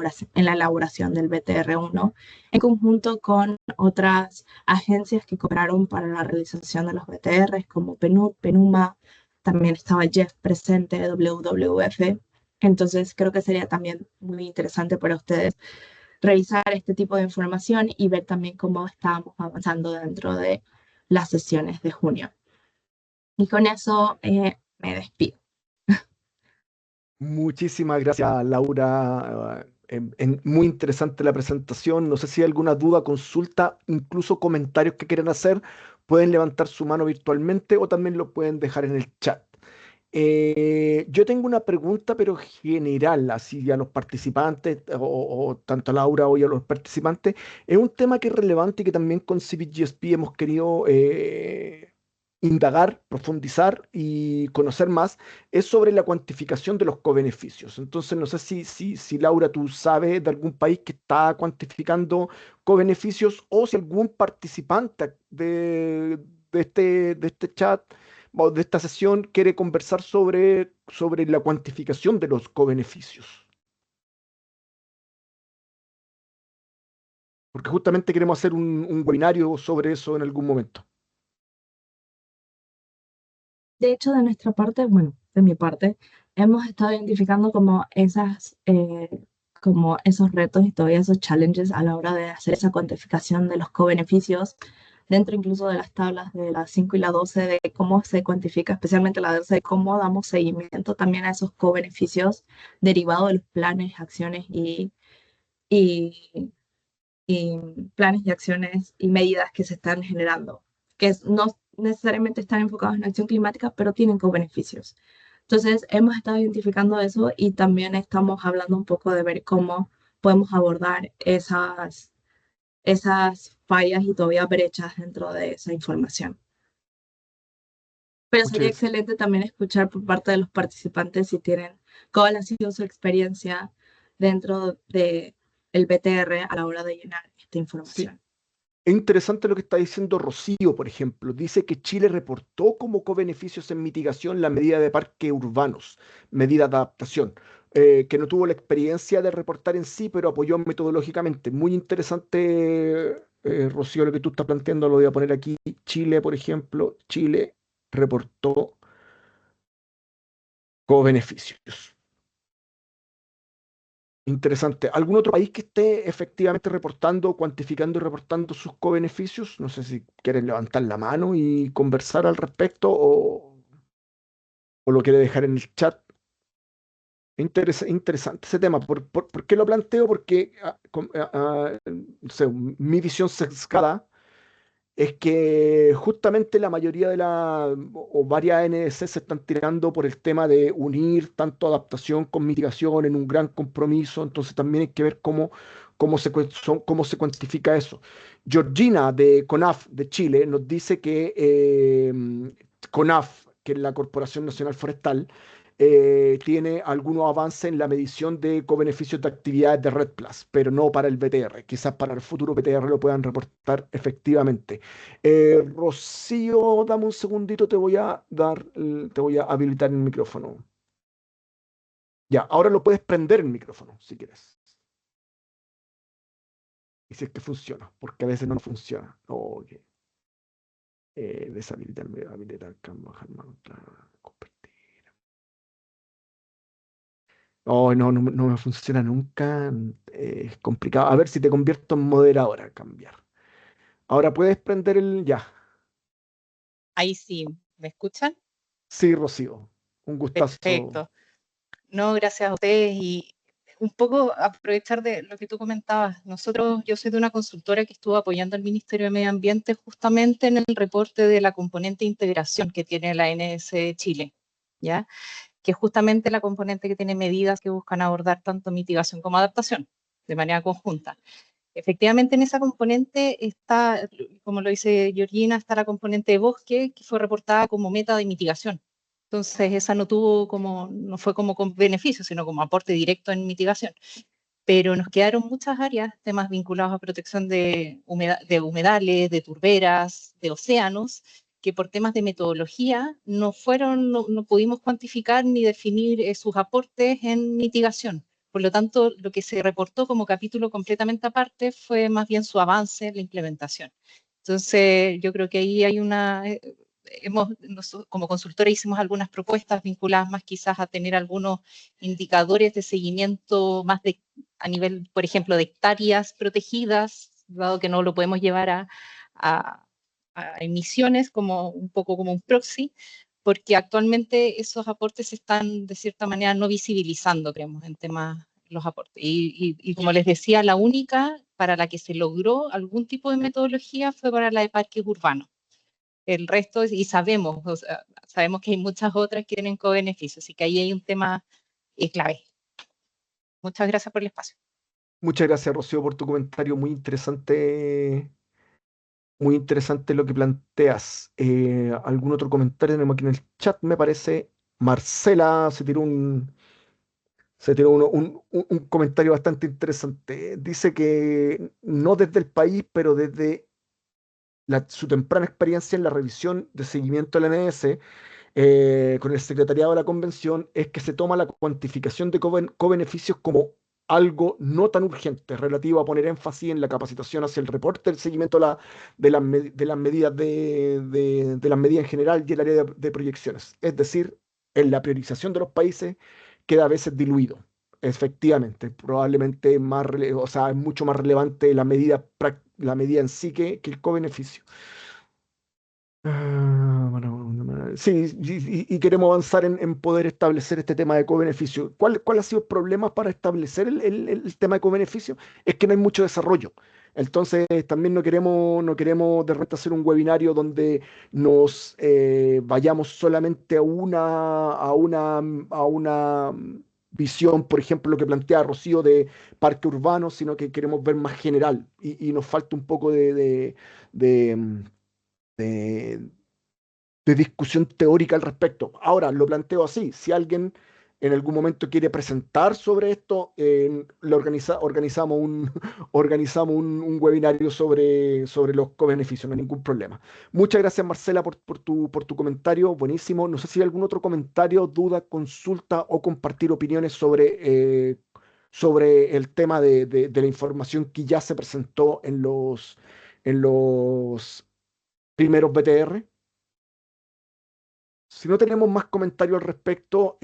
elaboración del BTR1 en conjunto con otras agencias que cooperaron para la realización de los BTRs como PNUD, PENUMA, también estaba Jeff presente de WWF. Entonces creo que sería también muy interesante para ustedes revisar este tipo de información y ver también cómo estábamos avanzando dentro de las sesiones de junio. Y con eso me despido. Muchísimas gracias, Laura. Muy interesante la presentación. No sé si hay alguna duda, consulta, incluso comentarios que quieran hacer. Pueden levantar su mano virtualmente o también lo pueden dejar en el chat. Yo tengo una pregunta, pero general, así a los participantes, o tanto a Laura o a los participantes. Es un tema que es relevante y que también con CBGSP hemos querido indagar, profundizar y conocer más, es sobre la cuantificación de los cobeneficios. Entonces, no sé si Laura, tú sabes de algún país que está cuantificando cobeneficios o si algún participante de este chat o de esta sesión quiere conversar sobre la cuantificación de los cobeneficios. Porque justamente queremos hacer un webinario sobre eso en algún momento. De hecho, de nuestra parte, bueno, de mi parte, hemos estado identificando como esos retos y todavía esos challenges a la hora de hacer esa cuantificación de los cobeneficios, dentro incluso de las tablas de las 5 y la 12 de cómo se cuantifica, especialmente la 12, de cómo damos seguimiento también a esos cobeneficios derivados de los planes, acciones y, y planes y acciones y medidas que se están generando, no necesariamente están enfocados en acción climática, pero tienen co-beneficios. Entonces, hemos estado identificando eso y también estamos hablando un poco de ver cómo podemos abordar esas fallas y todavía brechas dentro de esa información. Pero sería Muchas, excelente también escuchar por parte de los participantes si tienen cuál ha sido su experiencia dentro de el BTR a la hora de llenar esta sí, información. es interesante lo que está diciendo Rocío, por ejemplo. Dice que Chile reportó como cobeneficios en mitigación la medida de parques urbanos, medida de adaptación, que no tuvo la experiencia de reportar en sí, pero apoyó metodológicamente. Muy interesante, Rocío, lo que tú estás planteando. Lo voy a poner aquí. Chile, por ejemplo, Chile reportó cobeneficios. Interesante. ¿Algún otro país que esté efectivamente reportando, cuantificando y reportando sus co-beneficios? No sé si quieren levantar la mano y conversar al respecto o lo quiere dejar en el chat. Interesante ese tema. ¿Por qué lo planteo? Porque no sé, mi visión sesgada es que justamente la mayoría de o varias ANS se están tirando por el tema de unir tanto adaptación con mitigación en un gran compromiso. Entonces también hay que ver cómo se cuantifica eso. Georgina de CONAF de Chile nos dice que CONAF, que es la Corporación Nacional Forestal, tiene algunos avances en la medición de cobeneficios de actividades de Red Plus, pero no para el BTR. Quizás para el futuro BTR lo puedan reportar efectivamente. Rocío, dame un segundito, te voy a habilitar el micrófono. Ya, ahora lo puedes prender el micrófono, si quieres. Y si es que funciona, porque a veces no funciona. Ok. Deshabilitarme, habilitar, bajar, compartir. Oh, no me funciona nunca. Es complicado. A ver si te convierto en moderadora, cambiar. Ahora puedes prender el ya. Ahí sí, ¿me escuchan? Sí, Rocío. Un gustazo. Perfecto. No, gracias a ustedes y un poco aprovechar de lo que tú comentabas. Yo soy de una consultora que estuvo apoyando al Ministerio de Medio Ambiente justamente en el reporte de la componente de integración que tiene la ANS de Chile, ¿ya? Que es justamente la componente que tiene medidas que buscan abordar tanto mitigación como adaptación de manera conjunta. Efectivamente, en esa componente está, como lo dice Georgina, está la componente de bosque que fue reportada como meta de mitigación. Entonces, esa no fue como con beneficio, sino como aporte directo en mitigación. Pero nos quedaron muchas áreas, temas vinculados a protección de humedales, de turberas, de océanos, que por temas de metodología no pudimos cuantificar ni definir sus aportes en mitigación. Por lo tanto, lo que se reportó como capítulo completamente aparte fue más bien su avance en la implementación. Entonces, yo creo que ahí hay como consultora hicimos algunas propuestas vinculadas más quizás a tener algunos indicadores de seguimiento más a nivel, por ejemplo, de hectáreas protegidas, dado que no lo podemos llevar a, a emisiones como un poco como un proxy, porque actualmente esos aportes se están de cierta manera no visibilizando, creemos, en temas los aportes. Y como les decía, la única para la que se logró algún tipo de metodología fue para la de parques urbanos. El resto, y sabemos, o sea, sabemos que hay muchas otras que tienen co-beneficios, así que ahí hay un tema clave. Muchas gracias por el espacio. Muchas gracias, Rocío, por tu comentario. Muy interesante lo que planteas. ¿Algún otro comentario tenemos aquí en el chat? Me parece. Marcela se tiró un comentario bastante interesante. Dice que no desde el país, pero desde su temprana experiencia en la revisión de seguimiento de la NS, con el secretariado de la convención, es que se toma la cuantificación de cobeneficios como algo no tan urgente, relativo a poner énfasis en la capacitación hacia el reporte del seguimiento de las medidas de las medidas en general y el área de proyecciones. Es decir, en la priorización de los países queda a veces diluido. Efectivamente, probablemente o sea, es mucho más relevante la medida en sí que el cobeneficio. Bueno, sí, y queremos avanzar en poder establecer este tema de cobeneficio. ¿Cuál ha sido el problema para establecer el tema de cobeneficio? Es que no hay mucho desarrollo. Entonces, también no queremos de repente hacer un webinario donde nos vayamos solamente a una visión, por ejemplo, lo que plantea Rocío de parque urbano, sino que queremos ver más general y nos falta un poco de, de- de discusión teórica al respecto. Ahora, lo planteo así, si alguien en algún momento quiere presentar sobre esto, organizamos un webinario sobre los co-beneficios, no hay ningún problema. Muchas gracias, Marcela, por tu comentario, buenísimo. No sé si hay algún otro comentario, duda, consulta o compartir opiniones sobre el tema de la información que ya se presentó en los primeros BTR. Si no tenemos más comentarios al respecto,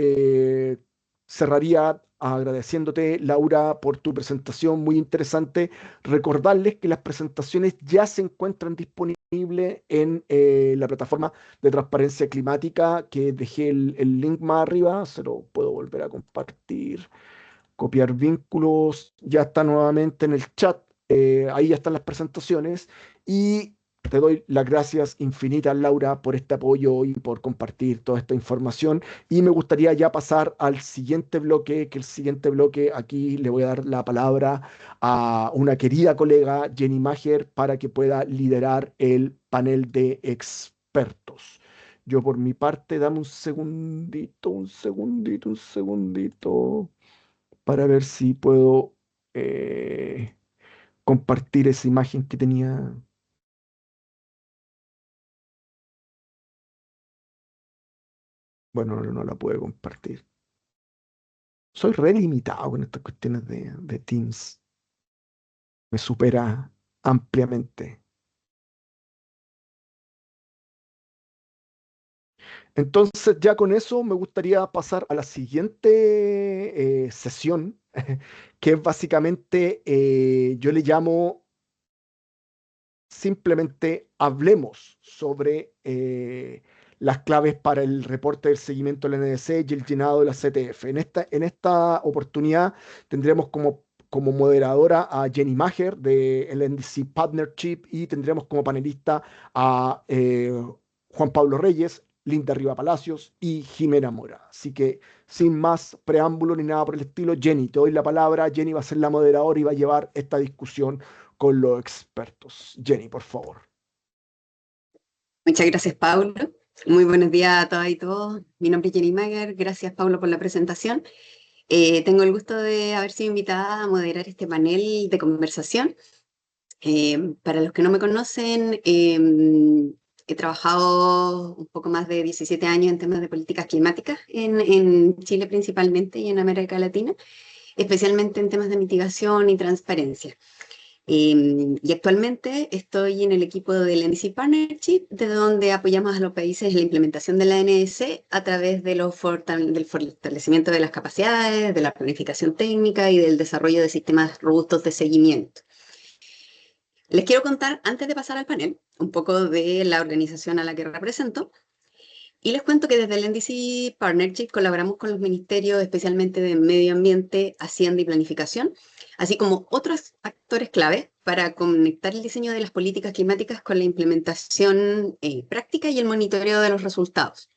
cerraría agradeciéndote, Laura, por tu presentación muy interesante. Recordarles que las presentaciones ya se encuentran disponibles en la plataforma de transparencia climática, que dejé el link más arriba, se lo puedo volver a compartir. Copiar vínculos, ya está nuevamente en el chat, ahí ya están las presentaciones y te doy las gracias infinitas, Laura, por este apoyo y por compartir toda esta información. Y me gustaría ya pasar al siguiente bloque, que el siguiente bloque aquí le voy a dar la palabra a una querida colega, Jenny Maher, para que pueda liderar el panel de expertos. Yo por mi parte, dame un segundito, un segundito, un segundito para ver si puedo compartir esa imagen que tenía. Bueno, no la puedo compartir. Soy re limitado con estas cuestiones de Teams. Me supera ampliamente. Entonces, ya con eso me gustaría pasar a la siguiente sesión, que es básicamente, yo le llamo simplemente hablemos sobre las claves para el reporte del seguimiento del NDC y el llenado de la CTF. En esta oportunidad tendremos como moderadora a Jenny Maher del NDC Partnership y tendremos como panelista a Juan Pablo Reyes, Linda Riva Palacios y Jimena Mora. Así que sin más preámbulo ni nada por el estilo, Jenny, te doy la palabra. Jenny va a ser la moderadora y va a llevar esta discusión con los expertos. Jenny, por favor. Muchas gracias, Paulo. Muy buenos días a todas y todos. Mi nombre es Jenny Maher. Gracias, Paulo, por la presentación. Tengo el gusto de haber sido invitada a moderar este panel de conversación. Para los que no me conocen, he trabajado un poco más de 17 años en temas de políticas climáticas en Chile principalmente y en América Latina, especialmente en temas de mitigación y transparencia. Y actualmente estoy en el equipo del NDC Partnership, de donde apoyamos a los países en la implementación de la NDC a través de del fortalecimiento de las capacidades, de la planificación técnica y del desarrollo de sistemas robustos de seguimiento. Les quiero contar, antes de pasar al panel, un poco de la organización a la que represento. Y les cuento que desde el NDC Partnership colaboramos con los ministerios, especialmente de Medio Ambiente, Hacienda y Planificación, así como otros actores clave para conectar el diseño de las políticas climáticas con la implementación práctica y el monitoreo de los resultados.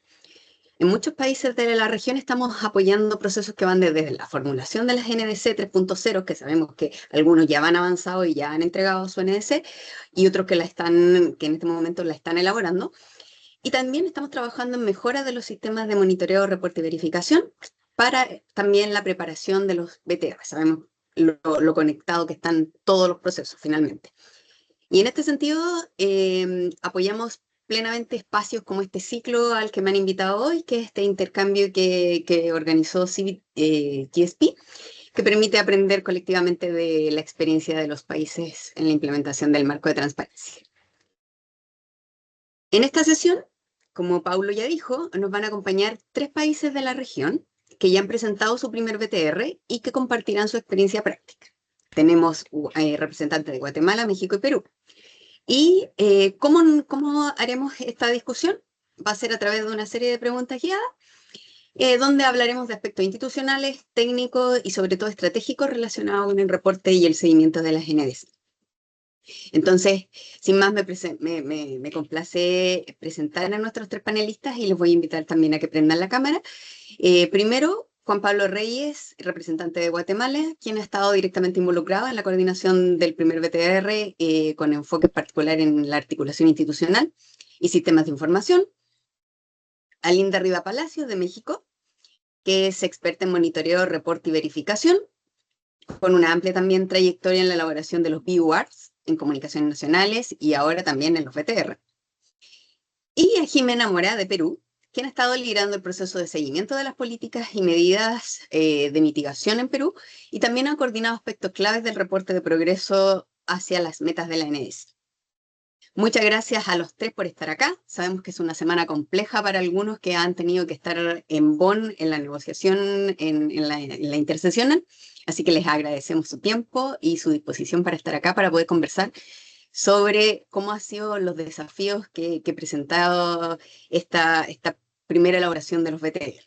En muchos países de la región estamos apoyando procesos que van desde la formulación de las NDC 3.0, que sabemos que algunos ya van avanzados y ya han entregado su NDC, y otros que en este momento la están elaborando. Y también estamos trabajando en mejora de los sistemas de monitoreo, reporte y verificación para también la preparación de los BTR. Sabemos lo conectado que están todos los procesos finalmente. Y en este sentido, apoyamos plenamente espacios como este ciclo al que me han invitado hoy, que es este intercambio que organizó GSP, que permite aprender colectivamente de la experiencia de los países en la implementación del marco de transparencia. En esta sesión, como Paulo ya dijo, nos van a acompañar 3 países de la región que ya han presentado su primer BTR y que compartirán su experiencia práctica. Tenemos representantes de Guatemala, México y Perú. ¿Y cómo haremos esta discusión? Va a ser a través de una serie de preguntas guiadas, donde hablaremos de aspectos institucionales, técnicos y sobre todo estratégicos relacionados con el reporte y el seguimiento de las NDC. Entonces, sin más, me complace presentar a nuestros 3 panelistas y les voy a invitar también a que prendan la cámara. Primero, Juan Pablo Reyes, representante de Guatemala, quien ha estado directamente involucrado en la coordinación del primer BTR, con enfoque particular en la articulación institucional y sistemas de información. A Linda Riva Palacios, de México, que es experta en monitoreo, reporte y verificación, con una amplia también trayectoria en la elaboración de los BURs en comunicaciones nacionales y ahora también en los BTR. Y a Jimena Mora, de Perú, quien ha estado liderando el proceso de seguimiento de las políticas y medidas de mitigación en Perú y también ha coordinado aspectos claves del reporte de progreso hacia las metas de la NDC. Muchas gracias a los tres por estar acá. Sabemos que es una semana compleja para algunos que han tenido que estar en Bonn en la negociación, en la interseccional. Así que les agradecemos su tiempo y su disposición para estar acá, para poder conversar sobre cómo han sido los desafíos que ha presentado esta primera elaboración de los BTR.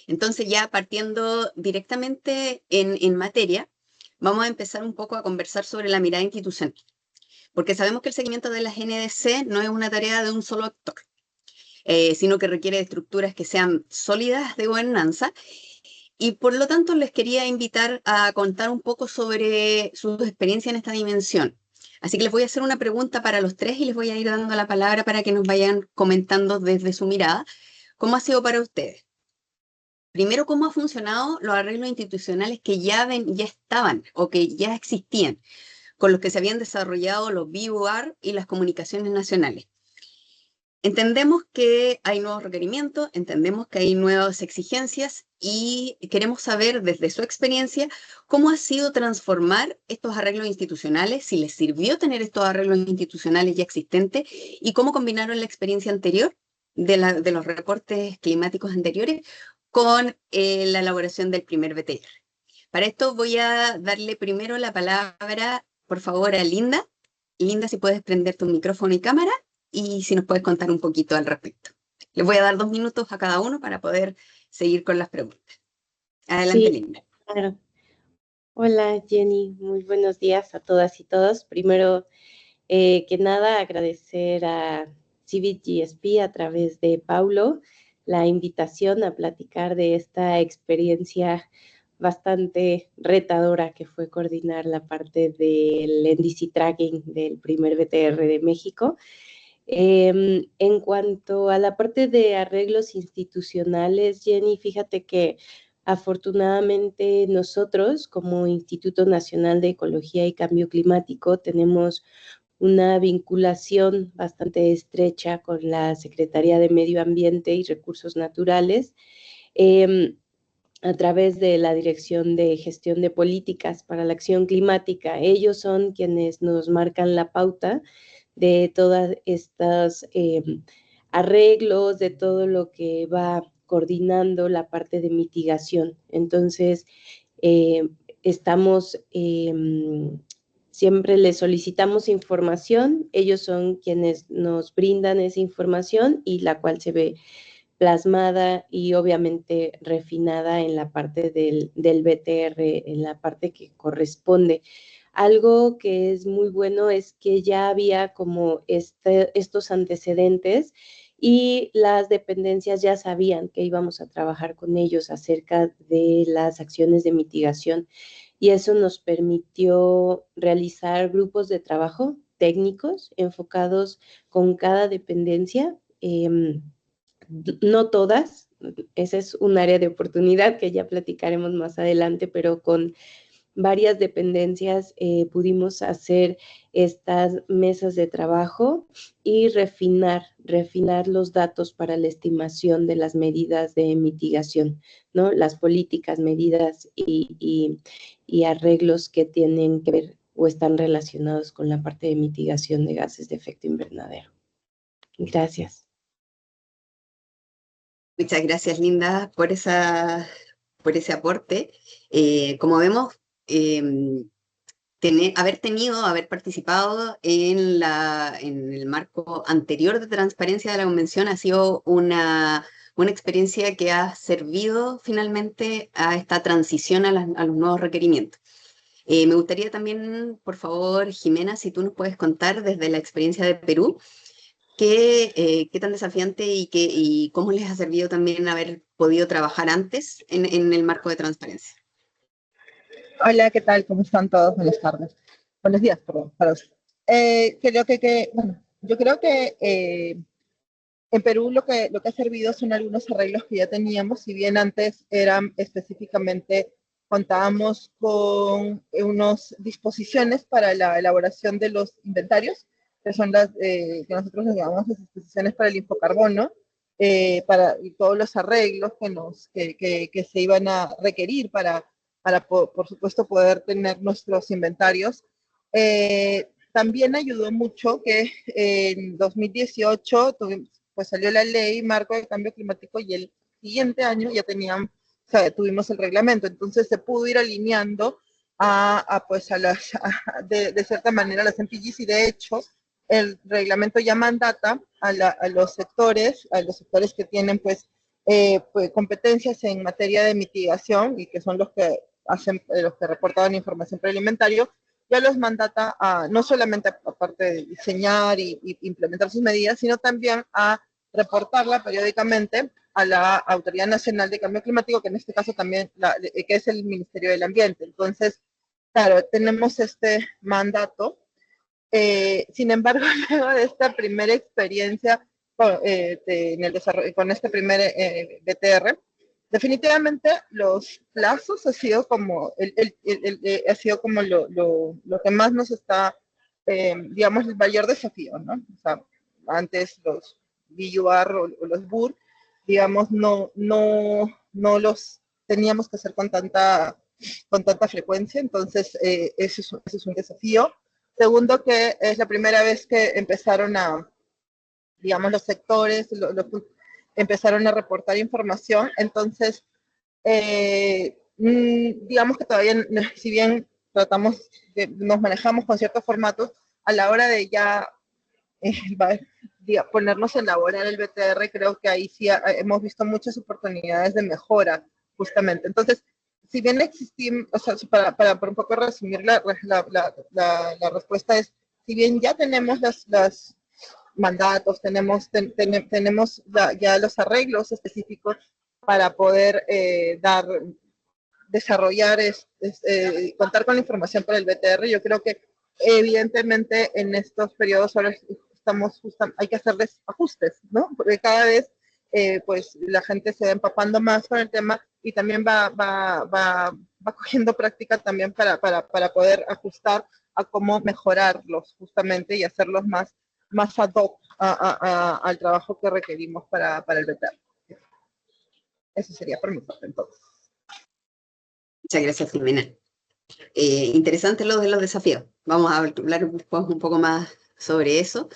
Entonces, ya partiendo directamente en materia, vamos a empezar un poco a conversar sobre la mirada institucional, porque sabemos que el seguimiento de las NDC no es una tarea de un solo actor, sino que requiere de estructuras que sean sólidas de gobernanza, y por lo tanto les quería invitar a contar un poco sobre su experiencia en esta dimensión. Así que les voy a hacer una pregunta para los tres y les voy a ir dando la palabra para que nos vayan comentando desde su mirada cómo ha sido para ustedes. Primero, ¿cómo han funcionado los arreglos institucionales que ya estaban o que ya existían, con los que se habían desarrollado los BUR y las comunicaciones nacionales? Entendemos que hay nuevos requerimientos, entendemos que hay nuevas exigencias y queremos saber desde su experiencia cómo ha sido transformar estos arreglos institucionales, si les sirvió tener estos arreglos institucionales ya existentes y cómo combinaron la experiencia anterior de los reportes climáticos anteriores con la elaboración del primer BTR. Para esto voy a darle primero la palabra, por favor, a Linda. Linda, si puedes prender tu micrófono y cámara y si nos puedes contar un poquito al respecto. Les voy a dar 2 minutos a cada uno para poder seguir con las preguntas. Adelante, Sí, Linda. claro. Hola, Jenny. Muy buenos días a todas y todos. Primero que nada, agradecer a Civic GSP a través de Paulo la invitación a platicar de esta experiencia bastante retadora que fue coordinar la parte del NDC Tracking del primer BTR de México. En cuanto a la parte de arreglos institucionales, Jenny, fíjate que afortunadamente nosotros, como Instituto Nacional de Ecología y Cambio Climático, tenemos una vinculación bastante estrecha con la Secretaría de Medio Ambiente y Recursos Naturales a través de la Dirección de Gestión de Políticas para la Acción Climática. Ellos son quienes nos marcan la pauta de todas estas arreglos, de todo lo que va coordinando la parte de mitigación. Entonces, estamos, siempre les solicitamos información, ellos son quienes nos brindan esa información y la cual se ve plasmada y obviamente refinada en la parte del BTR, en la parte que corresponde. Algo que es muy bueno es que ya había como estos antecedentes y las dependencias ya sabían que íbamos a trabajar con ellos acerca de las acciones de mitigación y eso nos permitió realizar grupos de trabajo técnicos enfocados con cada dependencia. No todas, ese es un área de oportunidad que ya platicaremos más adelante, pero con varias dependencias pudimos hacer estas mesas de trabajo y refinar los datos para la estimación de las medidas de mitigación, ¿no? Las políticas, medidas y arreglos que tienen que ver o están relacionados con la parte de mitigación de gases de efecto invernadero. Gracias. Muchas gracias, Linda, por ese aporte. Como vemos, haber participado en el marco anterior de transparencia de la Convención ha sido una experiencia que ha servido finalmente a esta transición a los nuevos requerimientos. Me gustaría también, por favor, Jimena, si tú nos puedes contar desde la experiencia de Perú, qué tan desafiante y cómo les ha servido también haber podido trabajar antes en el marco de transparencia. Hola, ¿qué tal? ¿Cómo están todos? Buenas tardes. Buenos días, perdón, para usted. Yo creo que en Perú lo que ha servido son algunos arreglos que ya teníamos, si bien antes eran específicamente, contábamos con unas disposiciones para la elaboración de los inventarios, que son las que nosotros les llamamos las disposiciones para el infocarbono, para todos los arreglos que se iban a requerir para por supuesto, poder tener nuestros inventarios. también ayudó mucho que en 2018 pues salió la ley marco de cambio climático y el siguiente año ya teníamos, o sea, tuvimos el reglamento, entonces se pudo ir alineando pues de cierta manera a las MPGs, y de hecho el reglamento ya mandata a los sectores que tienen pues competencias en materia de mitigación y que son los que reportaban información prealimentaria, ya los mandata no solamente aparte de diseñar y implementar sus medidas, sino también a reportarla periódicamente a la Autoridad Nacional de Cambio Climático, que en este caso también, que es el Ministerio del Ambiente. Entonces, claro, tenemos este mandato. Sin embargo, luego de esta primera experiencia en el desarrollo, con este primer BTR, definitivamente los plazos ha sido como, ha sido como lo que más nos está, digamos, el mayor desafío, ¿no? O sea, antes los BUR o los BUR, digamos, no los teníamos que hacer con tanta frecuencia, entonces ese es un desafío. Segundo, que es la primera vez que empezaron digamos, los sectores, empezaron a reportar información. Entonces, digamos que todavía, si bien nos manejamos con ciertos formatos, a la hora de ya ponernos a elaborar el BTR, creo que ahí sí hemos visto muchas oportunidades de mejora, justamente. Entonces, si bien existimos, o sea, para un poco resumir la respuesta es, si bien ya tenemos los mandatos, tenemos ya los arreglos específicos para poder desarrollar, contar con la información para el BTR, yo creo que evidentemente en estos periodos ahora hay que hacerles ajustes, ¿no? Porque cada vez pues la gente se va empapando más con el tema y también va cogiendo práctica también para poder ajustar a cómo mejorarlos justamente y hacerlos más ad hoc al trabajo que requerimos para el BTR. Eso sería por mi parte, entonces. Muchas gracias, Jimena. Interesante lo de los desafíos. Vamos a hablar un poco más sobre eso.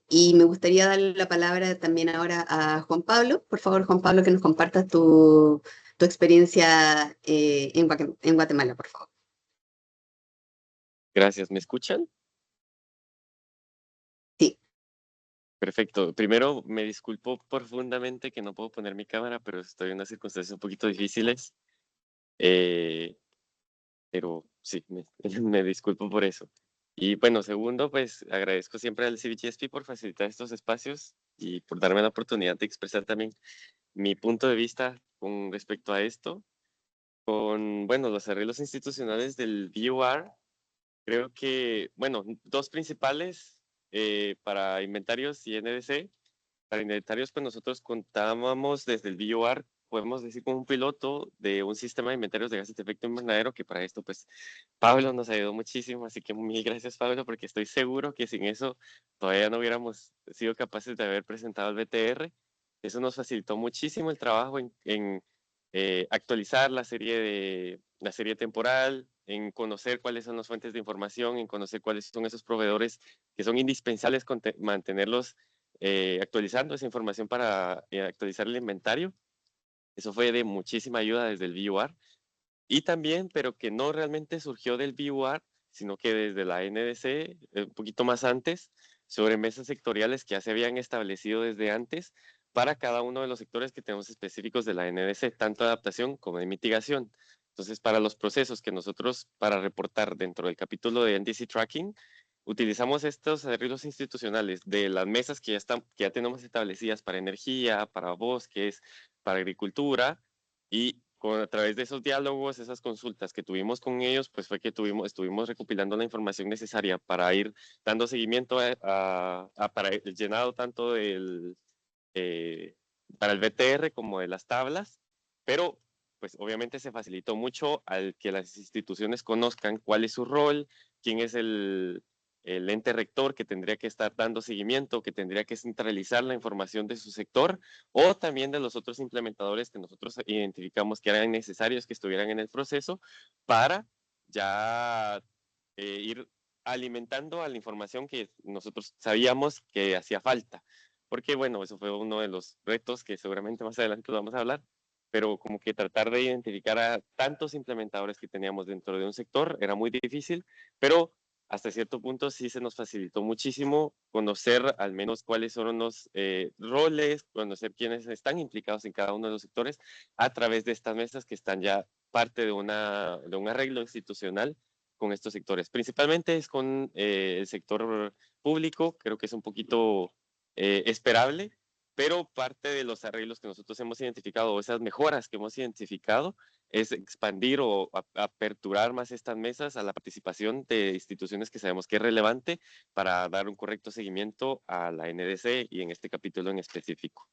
Y me gustaría darle la palabra también ahora a Juan Pablo. Por favor, Juan Pablo, que nos compartas tu experiencia en Guatemala, por favor. Gracias. ¿Me escuchan? Sí. Perfecto. Primero, me disculpo profundamente que no puedo poner mi cámara, pero estoy en unas circunstancias un poquito difíciles. Pero sí, me disculpo por eso. Y bueno, segundo, pues agradezco siempre al CBGSP por facilitar estos espacios y por darme la oportunidad de expresar también mi punto de vista con respecto a esto. Con, bueno, los arreglos institucionales del BUR, creo que, bueno, dos principales para inventarios y NDC. Para inventarios, pues nosotros contábamos desde el BUR, podemos decir, con un piloto de un sistema de inventarios de gases de efecto invernadero, que para esto, pues, Pablo nos ayudó muchísimo, así que mil gracias, Pablo, porque estoy seguro que sin eso todavía no hubiéramos sido capaces de haber presentado el BTR. Eso nos facilitó muchísimo el trabajo en actualizar la serie temporal, en conocer cuáles son las fuentes de información, en conocer cuáles son esos proveedores que son indispensables mantenerlos actualizando esa información para actualizar el inventario. Eso fue de muchísima ayuda desde el BUR. Y también, pero que no realmente surgió del BUR, sino que desde la NDC, un poquito más antes, sobre mesas sectoriales que ya se habían establecido desde antes para cada uno de los sectores que tenemos específicos de la NDC, tanto de adaptación como de mitigación. Entonces, para los procesos que nosotros, para reportar dentro del capítulo de NDC Tracking, utilizamos estos arreglos institucionales de las mesas que ya tenemos establecidas para energía, para bosques, para agricultura, y a través de esos diálogos, esas consultas que tuvimos con ellos, pues fue que estuvimos recopilando la información necesaria para ir dando seguimiento para el llenado tanto para el BTR como de las tablas, pero pues obviamente se facilitó mucho al que las instituciones conozcan cuál es su rol, quién es el ente rector que tendría que estar dando seguimiento, que tendría que centralizar la información de su sector, o también de los otros implementadores que nosotros identificamos que eran necesarios que estuvieran en el proceso para ya ir alimentando a la información que nosotros sabíamos que hacía falta. Porque, bueno, eso fue uno de los retos que seguramente más adelante vamos a hablar, pero como que tratar de identificar a tantos implementadores que teníamos dentro de un sector era muy difícil, pero hasta cierto punto sí se nos facilitó muchísimo conocer al menos cuáles son los roles, conocer quiénes están implicados en cada uno de los sectores a través de estas mesas que están ya parte de un arreglo institucional con estos sectores. Principalmente es con el sector público, creo que es un poquito esperable, pero parte de los arreglos que nosotros hemos identificado, o esas mejoras que hemos identificado, es expandir o aperturar más estas mesas a la participación de instituciones que sabemos que es relevante para dar un correcto seguimiento a la NDC y en este capítulo en específico.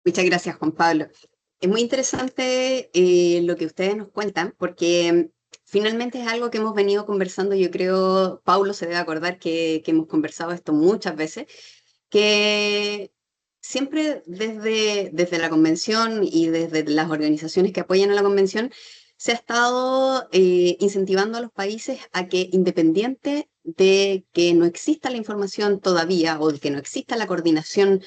Muchas gracias, Juan Pablo. Es muy interesante lo que ustedes nos cuentan, porque finalmente es algo que hemos venido conversando. Yo creo, Paulo se debe acordar que hemos conversado esto muchas veces, que siempre desde la convención y desde las organizaciones que apoyan a la convención, se ha estado incentivando a los países a que, independiente de que no exista la información todavía o de que no exista la coordinación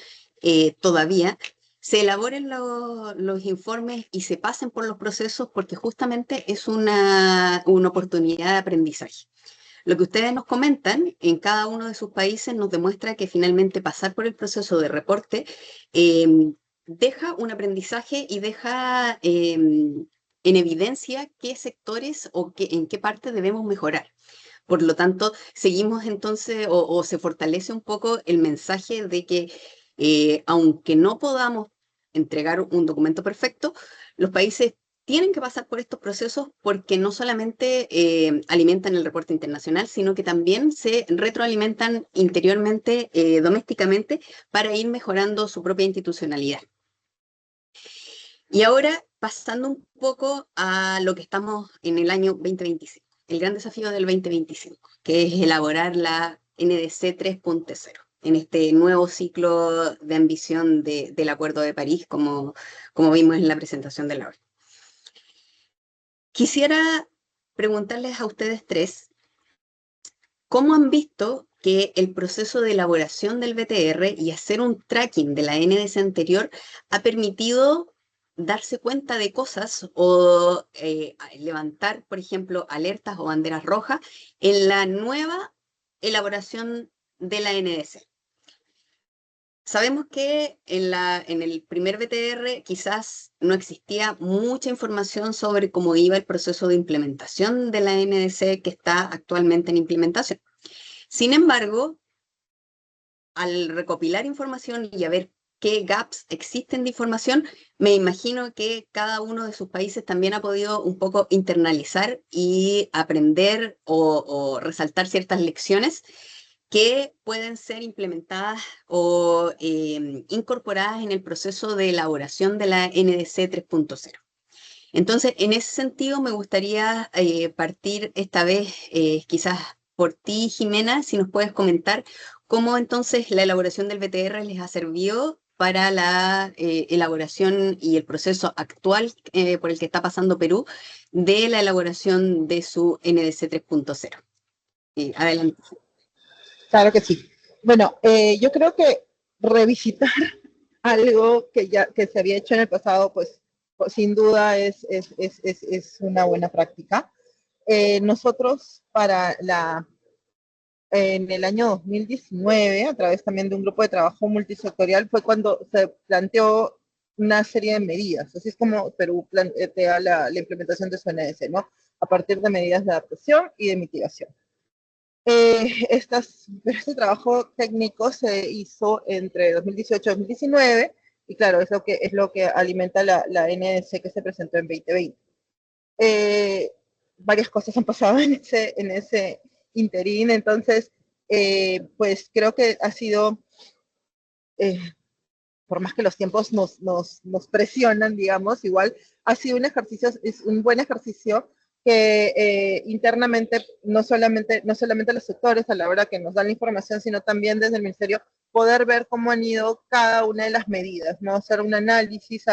todavía, se elaboren los informes y se pasen por los procesos, porque justamente es una oportunidad de aprendizaje. Lo que ustedes nos comentan en cada uno de sus países nos demuestra que finalmente pasar por el proceso de reporte deja un aprendizaje y deja en evidencia qué sectores o en qué parte debemos mejorar. Por lo tanto, seguimos entonces o se fortalece un poco el mensaje de que aunque no podamos entregar un documento perfecto, los países tienen que pasar por estos procesos porque no solamente alimentan el reporte internacional, sino que también se retroalimentan interiormente, domésticamente, para ir mejorando su propia institucionalidad. Y ahora, pasando un poco a lo que estamos en el año 2025, el gran desafío del 2025, que es elaborar la NDC 3.0. En este nuevo ciclo de ambición del Acuerdo de París, como vimos en la presentación de Laura. Quisiera preguntarles a ustedes tres, ¿cómo han visto que el proceso de elaboración del BTR y hacer un tracking de la NDC anterior ha permitido darse cuenta de cosas o levantar, por ejemplo, alertas o banderas rojas en la nueva elaboración de la NDC? Sabemos que en el primer BTR quizás no existía mucha información sobre cómo iba el proceso de implementación de la NDC que está actualmente en implementación. Sin embargo, al recopilar información y a ver qué gaps existen de información, me imagino que cada uno de sus países también ha podido un poco internalizar y aprender o resaltar ciertas lecciones que pueden ser implementadas o incorporadas en el proceso de elaboración de la NDC 3.0. Entonces, en ese sentido, me gustaría partir esta vez quizás por ti, Jimena, si nos puedes comentar cómo entonces la elaboración del BTR les ha servido para la elaboración y el proceso actual por el que está pasando Perú de la elaboración de su NDC 3.0. Adelante. Claro que sí. Bueno, yo creo que revisitar algo que se había hecho en el pasado, pues sin duda es una buena práctica. Nosotros en el año 2019, a través también de un grupo de trabajo multisectorial, fue cuando se planteó una serie de medidas. Así es como Perú plantea la implementación de su NDC, ¿no? A partir de medidas de adaptación y de mitigación. Este trabajo técnico se hizo entre 2018 y 2019, y claro, es lo que alimenta la NDC que se presentó en 2020. Varias cosas han pasado en ese interín, entonces, pues creo que ha sido, por más que los tiempos nos presionan, digamos, igual ha sido es un buen ejercicio que internamente, no solamente los sectores a la hora que nos dan la información, sino también desde el Ministerio, poder ver cómo han ido cada una de las medidas, ¿no? Hacer un análisis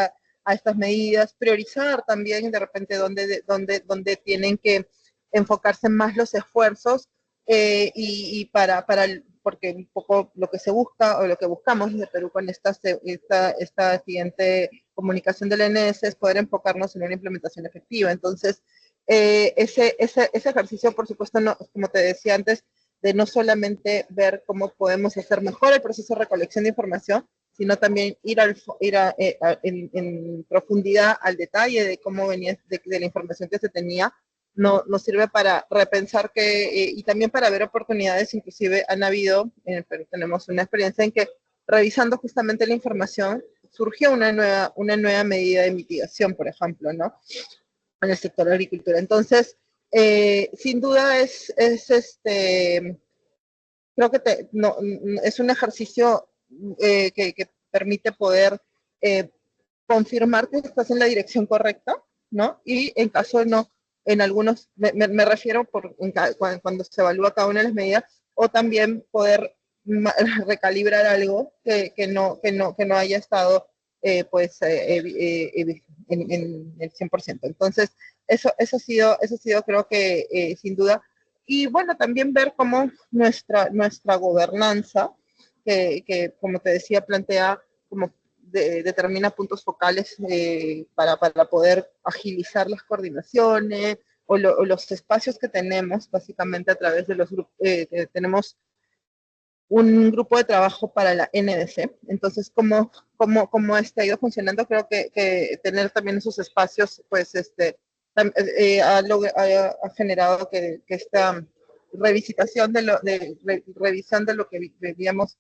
a estas medidas, priorizar también de repente dónde tienen que enfocarse más los esfuerzos y porque un poco lo que se busca o lo que buscamos desde Perú con esta siguiente comunicación del NS es poder enfocarnos en una implementación efectiva. Entonces, ese ejercicio, por supuesto, no, como te decía antes, de no solamente ver cómo podemos hacer mejor el proceso de recolección de información, sino también ir en profundidad al detalle de cómo venía, de la información que se tenía, nos sirve para repensar y también para ver oportunidades. Inclusive han habido, en el Perú tenemos una experiencia en que revisando justamente la información surgió una nueva medida de mitigación, por ejemplo, ¿no? En el sector de agricultura. Entonces, sin duda creo que es un ejercicio que permite poder confirmar que estás en la dirección correcta, ¿no? Y en caso de no, en algunos, me refiero cuando se evalúa cada una de las medidas, o también poder recalibrar algo que no haya estado en el 100%. Entonces, eso ha sido creo que sin duda. Y bueno, también ver cómo nuestra gobernanza, que como te decía, plantea como determina puntos focales para poder agilizar las coordinaciones o los espacios que tenemos, básicamente a través de los grupos. Tenemos un grupo de trabajo para la NDC. Entonces, ¿cómo ha ido funcionando? Creo que tener también esos espacios, pues, ha generado que esta revisitación revisión de lo que habíamos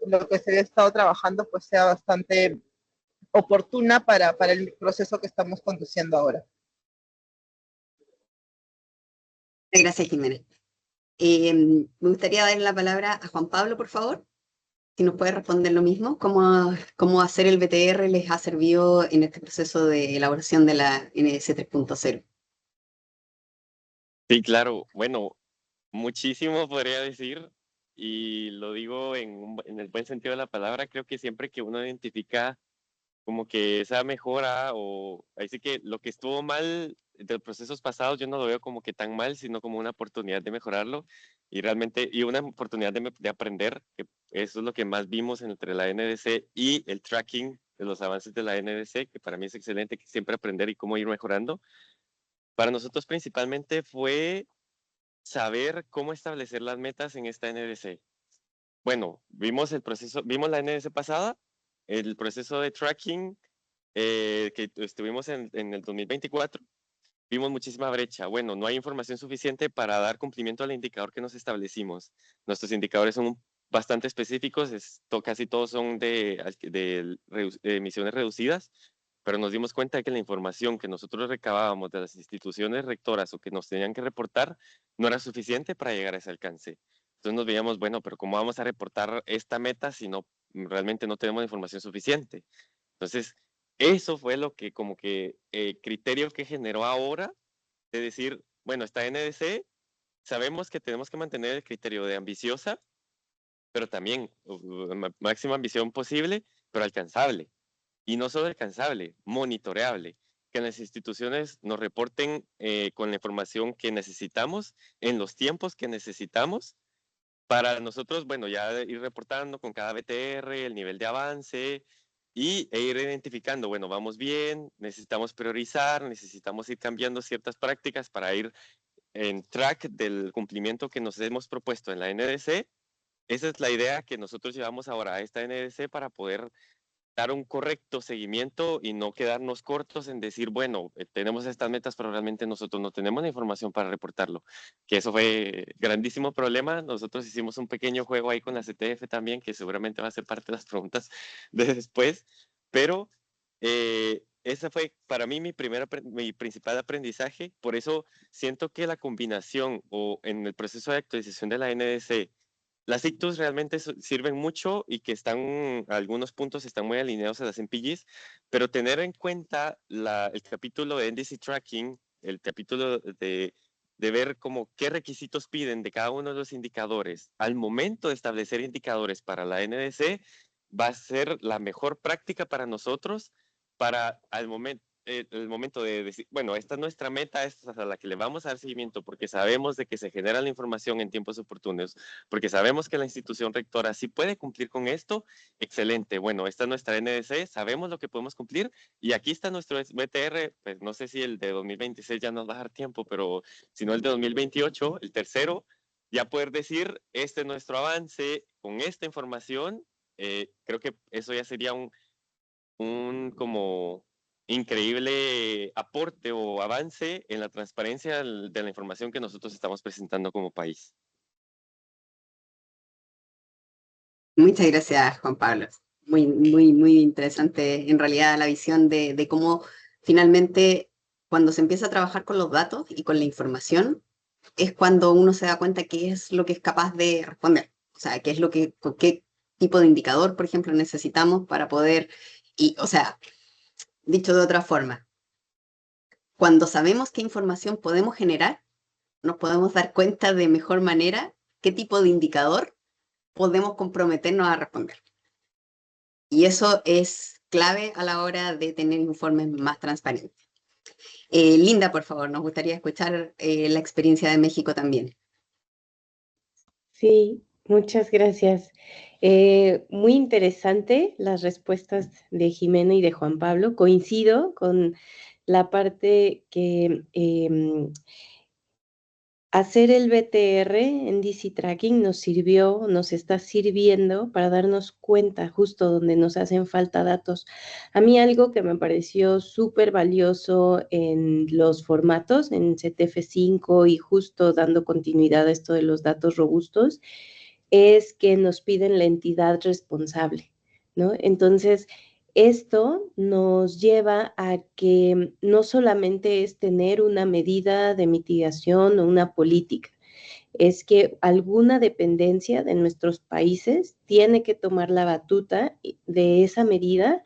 lo que se había estado trabajando, pues sea bastante oportuna para el proceso que estamos conduciendo ahora. Gracias, Jimena. Me gustaría darle la palabra a Juan Pablo, por favor, si nos puede responder lo mismo. ¿Cómo hacer el BTR les ha servido en este proceso de elaboración de la NS 3.0? Sí, claro. Bueno, muchísimo podría decir, y lo digo en el buen sentido de la palabra. Creo que siempre que uno identifica como que esa mejora, o así que lo que estuvo mal de procesos pasados, yo no lo veo como que tan mal, sino como una oportunidad de mejorarlo y realmente, y una oportunidad de aprender, que eso es lo que más vimos entre la NDC y el tracking de los avances de la NDC, que para mí es excelente, que siempre aprender y cómo ir mejorando. Para nosotros principalmente fue saber cómo establecer las metas en esta NDC. Bueno, vimos la NDC pasada, el proceso de tracking que estuvimos en el 2024, vimos muchísima brecha. Bueno, no hay información suficiente para dar cumplimiento al indicador que nos establecimos. Nuestros indicadores son bastante específicos, casi todos son de emisiones reducidas, pero nos dimos cuenta de que la información que nosotros recabábamos de las instituciones rectoras o que nos tenían que reportar no era suficiente para llegar a ese alcance. Entonces nos veíamos, bueno, pero ¿cómo vamos a reportar esta meta si realmente no tenemos información suficiente? Entonces, eso fue lo que como que criterio que generó ahora de decir, bueno, esta NDC, sabemos que tenemos que mantener el criterio de ambiciosa, pero también máxima ambición posible, pero alcanzable. Y no solo alcanzable, monitoreable. Que las instituciones nos reporten con la información que necesitamos, en los tiempos que necesitamos, para nosotros, bueno, ya ir reportando con cada BTR el nivel de avance e ir identificando, bueno, vamos bien, necesitamos priorizar, necesitamos ir cambiando ciertas prácticas para ir en track del cumplimiento que nos hemos propuesto en la NDC. Esa es la idea que nosotros llevamos ahora a esta NDC para poder dar un correcto seguimiento y no quedarnos cortos en decir, bueno, tenemos estas metas, pero realmente nosotros no tenemos la información para reportarlo. Que eso fue grandísimo problema. Nosotros hicimos un pequeño juego ahí con la CTF también, que seguramente va a ser parte de las preguntas de después, pero ese fue para mí mi principal aprendizaje. Por eso siento que la combinación o en el proceso de actualización de la NDC, las ICTUs realmente sirven mucho y que algunos puntos están muy alineados a las MPGs, pero tener en cuenta el capítulo de NDC Tracking, el capítulo de ver como qué requisitos piden de cada uno de los indicadores al momento de establecer indicadores para la NDC, va a ser la mejor práctica para nosotros para el momento de decir, bueno, esta es nuestra meta, esta es a la que le vamos a dar seguimiento, porque sabemos de que se genera la información en tiempos oportunos, porque sabemos que la institución rectora sí puede cumplir con esto, excelente. Bueno, esta es nuestra NDC, sabemos lo que podemos cumplir, y aquí está nuestro BTR, pues no sé si el de 2026 ya nos va a dar tiempo, pero si no el de 2028, el tercero, ya poder decir, este es nuestro avance con esta información. Creo que eso ya sería un como increíble aporte o avance en la transparencia de la información que nosotros estamos presentando como país. Muchas gracias, Juan Pablo. Muy, muy, muy interesante en realidad la visión de cómo finalmente cuando se empieza a trabajar con los datos y con la información es cuando uno se da cuenta qué es lo que es capaz de responder. O sea, qué es lo que, qué tipo de indicador, por ejemplo, necesitamos para poder, y, o sea, dicho de otra forma, cuando sabemos qué información podemos generar, nos podemos dar cuenta de mejor manera qué tipo de indicador podemos comprometernos a responder. Y eso es clave a la hora de tener informes más transparentes. Linda, por favor, nos gustaría escuchar la experiencia de México también. Sí, muchas gracias. Muy interesante las respuestas de Jimena y de Juan Pablo. Coincido con la parte que hacer el BTR en DC Tracking nos está sirviendo para darnos cuenta justo donde nos hacen falta datos. A mí algo que me pareció súper valioso en los formatos, en CTF5 y justo dando continuidad a esto de los datos robustos, es que nos piden la entidad responsable, ¿no? Entonces, esto nos lleva a que no solamente es tener una medida de mitigación o una política, es que alguna dependencia de nuestros países tiene que tomar la batuta de esa medida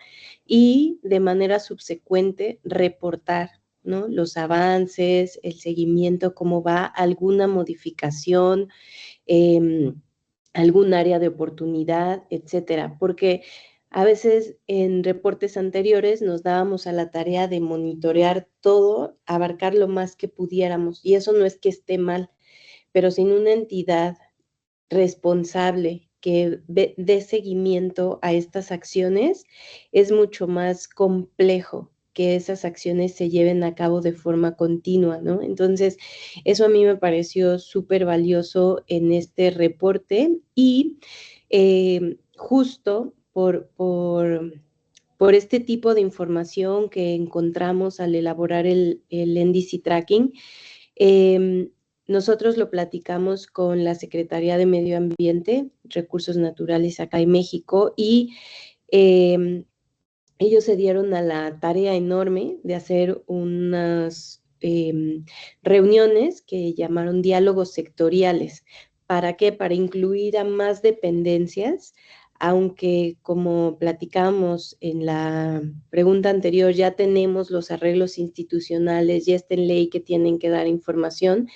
y de manera subsecuente reportar, ¿no? Los avances, el seguimiento, cómo va, alguna modificación, algún área de oportunidad, etcétera, porque a veces en reportes anteriores nos dábamos a la tarea de monitorear todo, abarcar lo más que pudiéramos, y eso no es que esté mal, pero sin una entidad responsable que dé seguimiento a estas acciones, es mucho más complejo que esas acciones se lleven a cabo de forma continua, ¿no? Entonces, eso a mí me pareció súper valioso en este reporte y justo por este tipo de información que encontramos al elaborar el NDC Tracking, nosotros lo platicamos con la Secretaría de Medio Ambiente, Recursos Naturales acá en México y ellos se dieron a la tarea enorme de hacer unas reuniones que llamaron diálogos sectoriales. ¿Para qué? Para incluir a más dependencias, aunque como platicamos en la pregunta anterior, ya tenemos los arreglos institucionales, ya está en ley que tienen que dar información,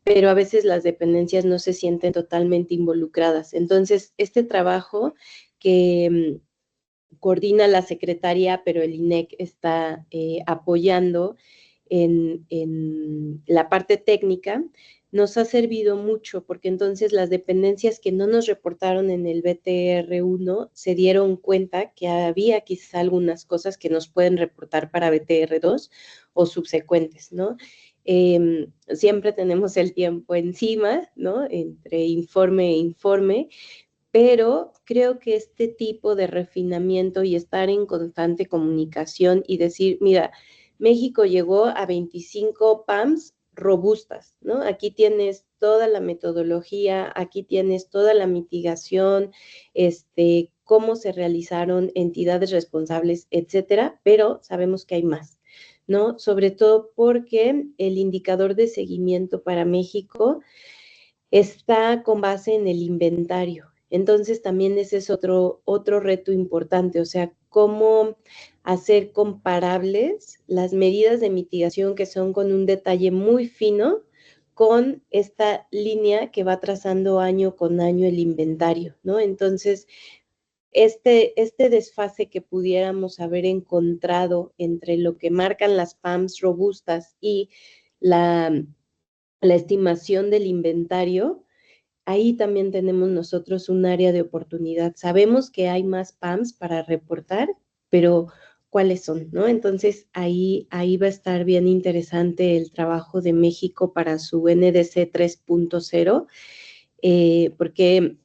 pero a veces las dependencias no se sienten totalmente involucradas. Entonces, este trabajo que coordina la secretaría, pero el INEC está apoyando en la parte técnica, nos ha servido mucho, porque entonces las dependencias que no nos reportaron en el BTR1 se dieron cuenta que había quizás algunas cosas que nos pueden reportar para BTR2 o subsecuentes, ¿no? Siempre tenemos el tiempo encima, ¿no? Entre informe e informe, pero creo que este tipo de refinamiento y estar en constante comunicación y decir, mira, México llegó a 25 PAMs robustas, ¿no? Aquí tienes toda la metodología, aquí tienes toda la mitigación, cómo se realizaron, entidades responsables, etcétera, pero sabemos que hay más, ¿no? Sobre todo porque el indicador de seguimiento para México está con base en el inventario. Entonces también ese es otro reto importante, o sea, cómo hacer comparables las medidas de mitigación que son con un detalle muy fino con esta línea que va trazando año con año el inventario, ¿no? Entonces, este desfase que pudiéramos haber encontrado entre lo que marcan las PAMs robustas y la estimación del inventario, ahí también tenemos nosotros un área de oportunidad. Sabemos que hay más PAMs para reportar, pero ¿cuáles son? ¿No? Entonces, ahí va a estar bien interesante el trabajo de México para su NDC 3.0, porque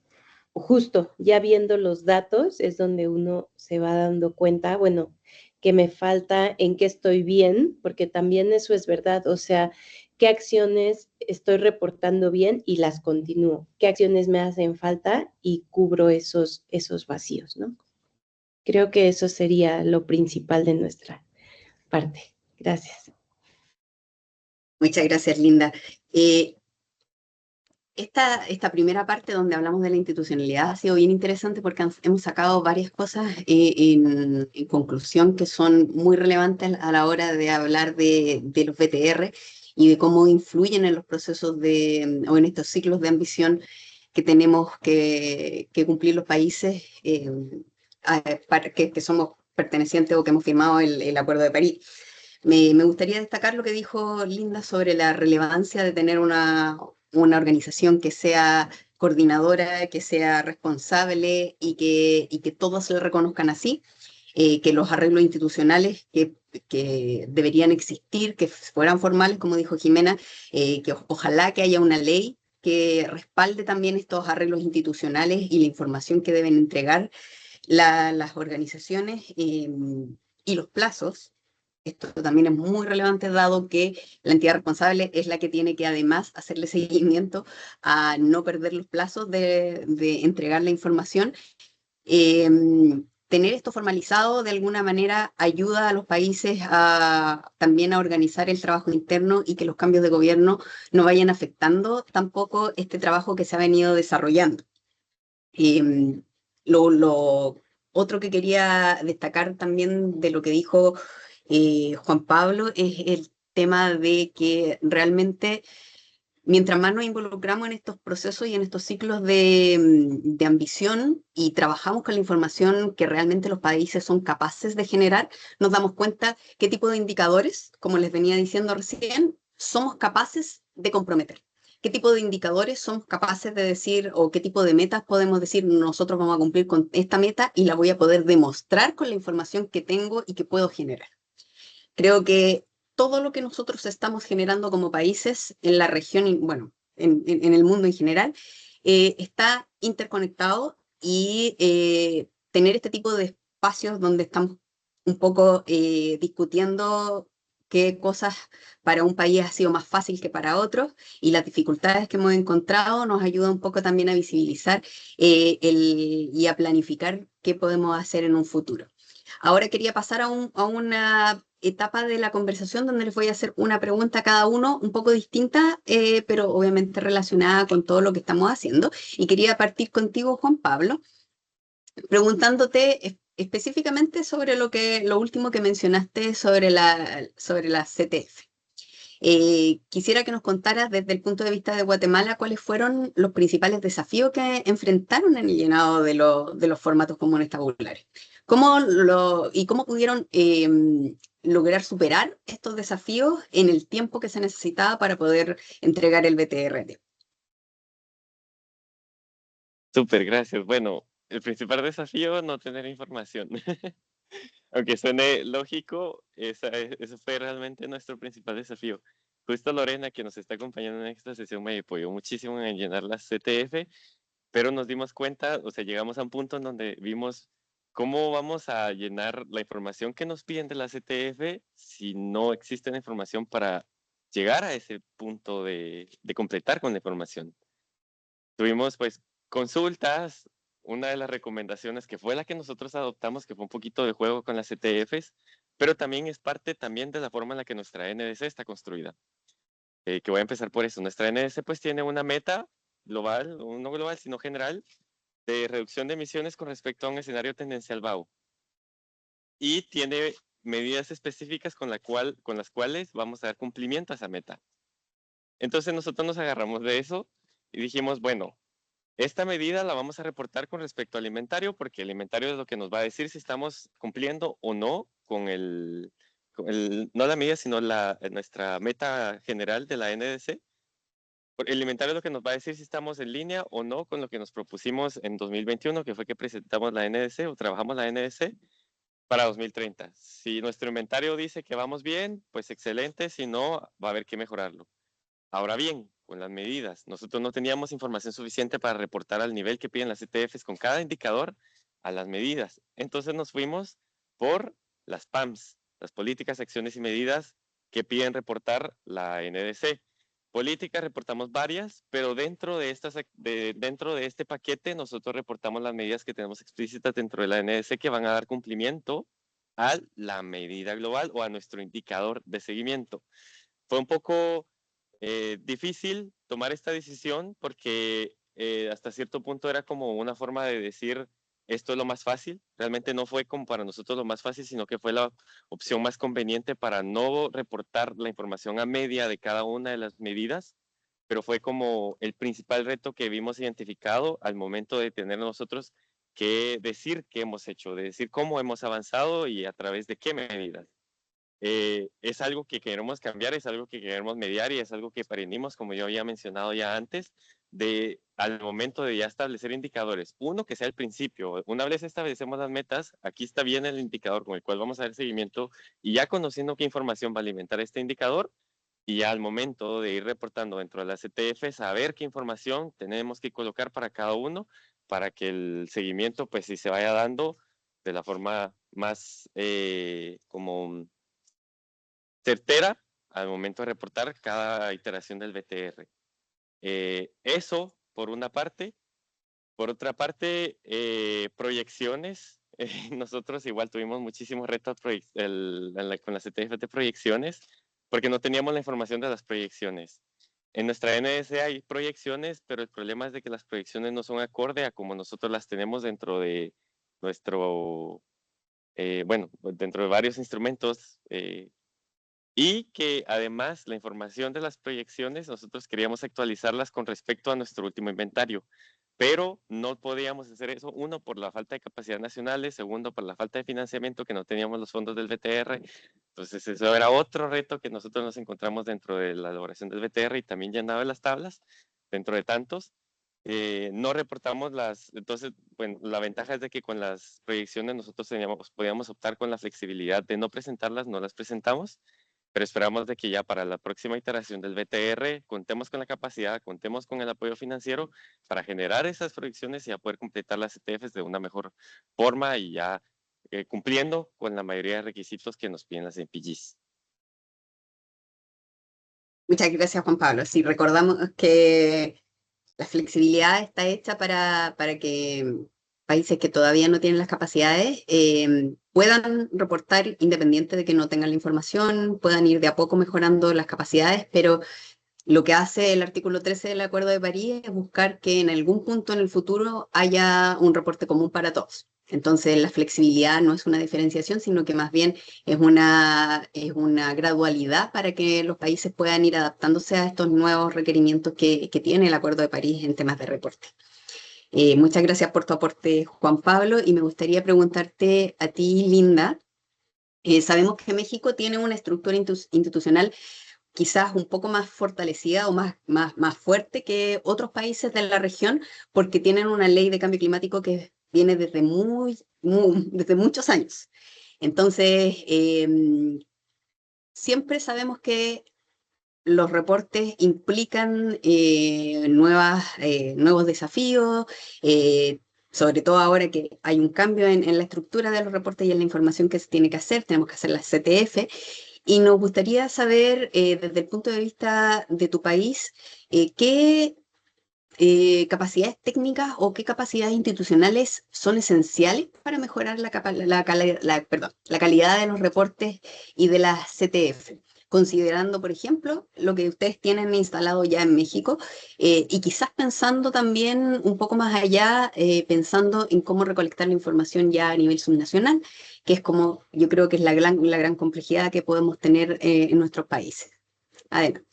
justo ya viendo los datos es donde uno se va dando cuenta, bueno, que me falta, en qué estoy bien, porque también eso es verdad, o sea, qué acciones estoy reportando bien y las continúo, qué acciones me hacen falta y cubro esos vacíos, ¿no? Creo que eso sería lo principal de nuestra parte. Gracias. Muchas gracias, Linda. Esta primera parte donde hablamos de la institucionalidad ha sido bien interesante porque hemos sacado varias cosas en conclusión que son muy relevantes a la hora de hablar de los BTR y de cómo influyen en los procesos o en estos ciclos de ambición que tenemos que cumplir los países para que somos pertenecientes o que hemos firmado el Acuerdo de París. Me gustaría destacar lo que dijo Linda sobre la relevancia de tener una organización que sea coordinadora, que sea responsable y que todos se le reconozcan así, que los arreglos institucionales que deberían existir, que fueran formales, como dijo Jimena, que ojalá que haya una ley que respalde también estos arreglos institucionales y la información que deben entregar las organizaciones y los plazos. Esto también es muy relevante dado que la entidad responsable es la que tiene que además hacerle seguimiento a no perder los plazos de entregar la información. Tener esto formalizado de alguna manera ayuda a los países también a organizar el trabajo interno y que los cambios de gobierno no vayan afectando tampoco este trabajo que se ha venido desarrollando. Lo otro que quería destacar también de lo que dijo Juan Pablo es el tema de que realmente mientras más nos involucramos en estos procesos y en estos ciclos de ambición y trabajamos con la información que realmente los países son capaces de generar, nos damos cuenta qué tipo de indicadores, como les venía diciendo recién, somos capaces de comprometer. ¿Qué tipo de indicadores somos capaces de decir o qué tipo de metas podemos decir nosotros vamos a cumplir con esta meta y la voy a poder demostrar con la información que tengo y que puedo generar? Creo que todo lo que nosotros estamos generando como países en la región y, bueno, en el mundo en general, está interconectado y tener este tipo de espacios donde estamos un poco discutiendo qué cosas para un país ha sido más fácil que para otros y las dificultades que hemos encontrado nos ayuda un poco también a visibilizar y a planificar qué podemos hacer en un futuro. Ahora quería pasar a una etapa de la conversación donde les voy a hacer una pregunta a cada uno un poco distinta, pero obviamente relacionada con todo lo que estamos haciendo. Y quería partir contigo, Juan Pablo, preguntándote específicamente sobre lo último que mencionaste sobre la CTF. Quisiera que nos contaras desde el punto de vista de Guatemala cuáles fueron los principales desafíos que enfrentaron en el llenado de los formatos comunes tabulares. ¿Cómo pudieron lograr superar estos desafíos en el tiempo que se necesitaba para poder entregar el BTRD? Súper, gracias. Bueno, el principal desafío, no tener información. Aunque suene lógico, eso fue realmente nuestro principal desafío. Justo Lorena, que nos está acompañando en esta sesión, me apoyó muchísimo en llenar las CTF, pero nos dimos cuenta, o sea, llegamos a un punto en donde vimos cómo vamos a llenar la información que nos piden de la CTF si no existe la información para llegar a ese punto de completar con la información. Tuvimos pues consultas, una de las recomendaciones que fue la que nosotros adoptamos, que fue un poquito de juego con las CTFs, pero también es parte también de la forma en la que nuestra NDC está construida. Que voy a empezar por eso. Nuestra NDC pues tiene una meta global, no global sino general, de reducción de emisiones con respecto a un escenario tendencial BAU. Y tiene medidas específicas con las cuales vamos a dar cumplimiento a esa meta. Entonces nosotros nos agarramos de eso y dijimos, bueno, Esta medida la vamos a reportar con respecto al inventario, porque el inventario es lo que nos va a decir si estamos cumpliendo o no con no la medida, sino nuestra meta general de la NDC. El inventario es lo que nos va a decir si estamos en línea o no con lo que nos propusimos en 2021, que fue que presentamos la NDC o trabajamos la NDC para 2030. Si nuestro inventario dice que vamos bien, pues excelente, si no, va a haber que mejorarlo. Ahora bien, con las medidas, nosotros no teníamos información suficiente para reportar al nivel que piden las ETFs con cada indicador a las medidas. Entonces nos fuimos por las PAMs, las políticas, acciones y medidas que piden reportar la NDC. Políticas reportamos varias, pero dentro de este paquete nosotros reportamos las medidas que tenemos explícitas dentro de la NDC que van a dar cumplimiento a la medida global o a nuestro indicador de seguimiento. Fue un poco difícil tomar esta decisión porque hasta cierto punto era como una forma de decir esto es lo más fácil. Realmente no fue como para nosotros lo más fácil, sino que fue la opción más conveniente para no reportar la información a media de cada una de las medidas, pero fue como el principal reto que vimos identificado al momento de tener nosotros que decir qué hemos hecho, de decir cómo hemos avanzado y a través de qué medidas. Es algo que queremos cambiar, es algo que queremos mediar y es algo que parinimos, como yo había mencionado ya antes, al momento de ya establecer indicadores. Uno, que sea el principio. Una vez establecemos las metas, aquí está bien el indicador con el cual vamos a dar seguimiento y ya conociendo qué información va a alimentar este indicador y ya al momento de ir reportando dentro de la CTF, saber qué información tenemos que colocar para cada uno para que el seguimiento pues sí se vaya dando de la forma más como certera al momento de reportar cada iteración del BTR. Eso, por una parte. Por otra parte, proyecciones. Nosotros igual tuvimos muchísimos retos con las ETF de proyecciones porque no teníamos la información de las proyecciones. En nuestra NDC hay proyecciones, pero el problema es de que las proyecciones no son acorde a como nosotros las tenemos dentro de nuestro, dentro de varios instrumentos y que además la información de las proyecciones nosotros queríamos actualizarlas con respecto a nuestro último inventario, pero no podíamos hacer eso, uno, por la falta de capacidad nacionales, segundo, por la falta de financiamiento, que no teníamos los fondos del BTR. Entonces eso era otro reto que nosotros nos encontramos dentro de la elaboración del BTR y también llenado de las tablas, dentro de tantos. No reportamos entonces, bueno, la ventaja es de que con las proyecciones nosotros podíamos optar con la flexibilidad de no presentarlas, no las presentamos, pero esperamos de que ya para la próxima iteración del BTR contemos con la capacidad, contemos con el apoyo financiero para generar esas proyecciones y a poder completar las ETFs de una mejor forma y ya cumpliendo con la mayoría de requisitos que nos piden las MPGs. Muchas gracias, Juan Pablo. Sí, recordamos que la flexibilidad está hecha para que países que todavía no tienen las capacidades puedan reportar independiente de que no tengan la información, puedan ir de a poco mejorando las capacidades, pero lo que hace el artículo 13 del Acuerdo de París es buscar que en algún punto en el futuro haya un reporte común para todos. Entonces, la flexibilidad no es una diferenciación, sino que más bien es una gradualidad para que los países puedan ir adaptándose a estos nuevos requerimientos que tiene el Acuerdo de París en temas de reporte. Muchas gracias por tu aporte, Juan Pablo, y me gustaría preguntarte a ti, Linda. Sabemos que México tiene una estructura institucional quizás un poco más fortalecida o más fuerte que otros países de la región, porque tienen una ley de cambio climático que viene desde desde muchos años. Entonces, siempre sabemos que los reportes implican nuevos desafíos, sobre todo ahora que hay un cambio en la estructura de los reportes y en la información que se tiene que hacer, tenemos que hacer las CTF, y nos gustaría saber, desde el punto de vista de tu país, qué capacidades técnicas o qué capacidades institucionales son esenciales para mejorar la calidad de los reportes y de las CTF, considerando, por ejemplo, lo que ustedes tienen instalado ya en México y quizás pensando también un poco más allá, pensando en cómo recolectar la información ya a nivel subnacional, que es como yo creo que es la gran complejidad que podemos tener en nuestros países. Adelante.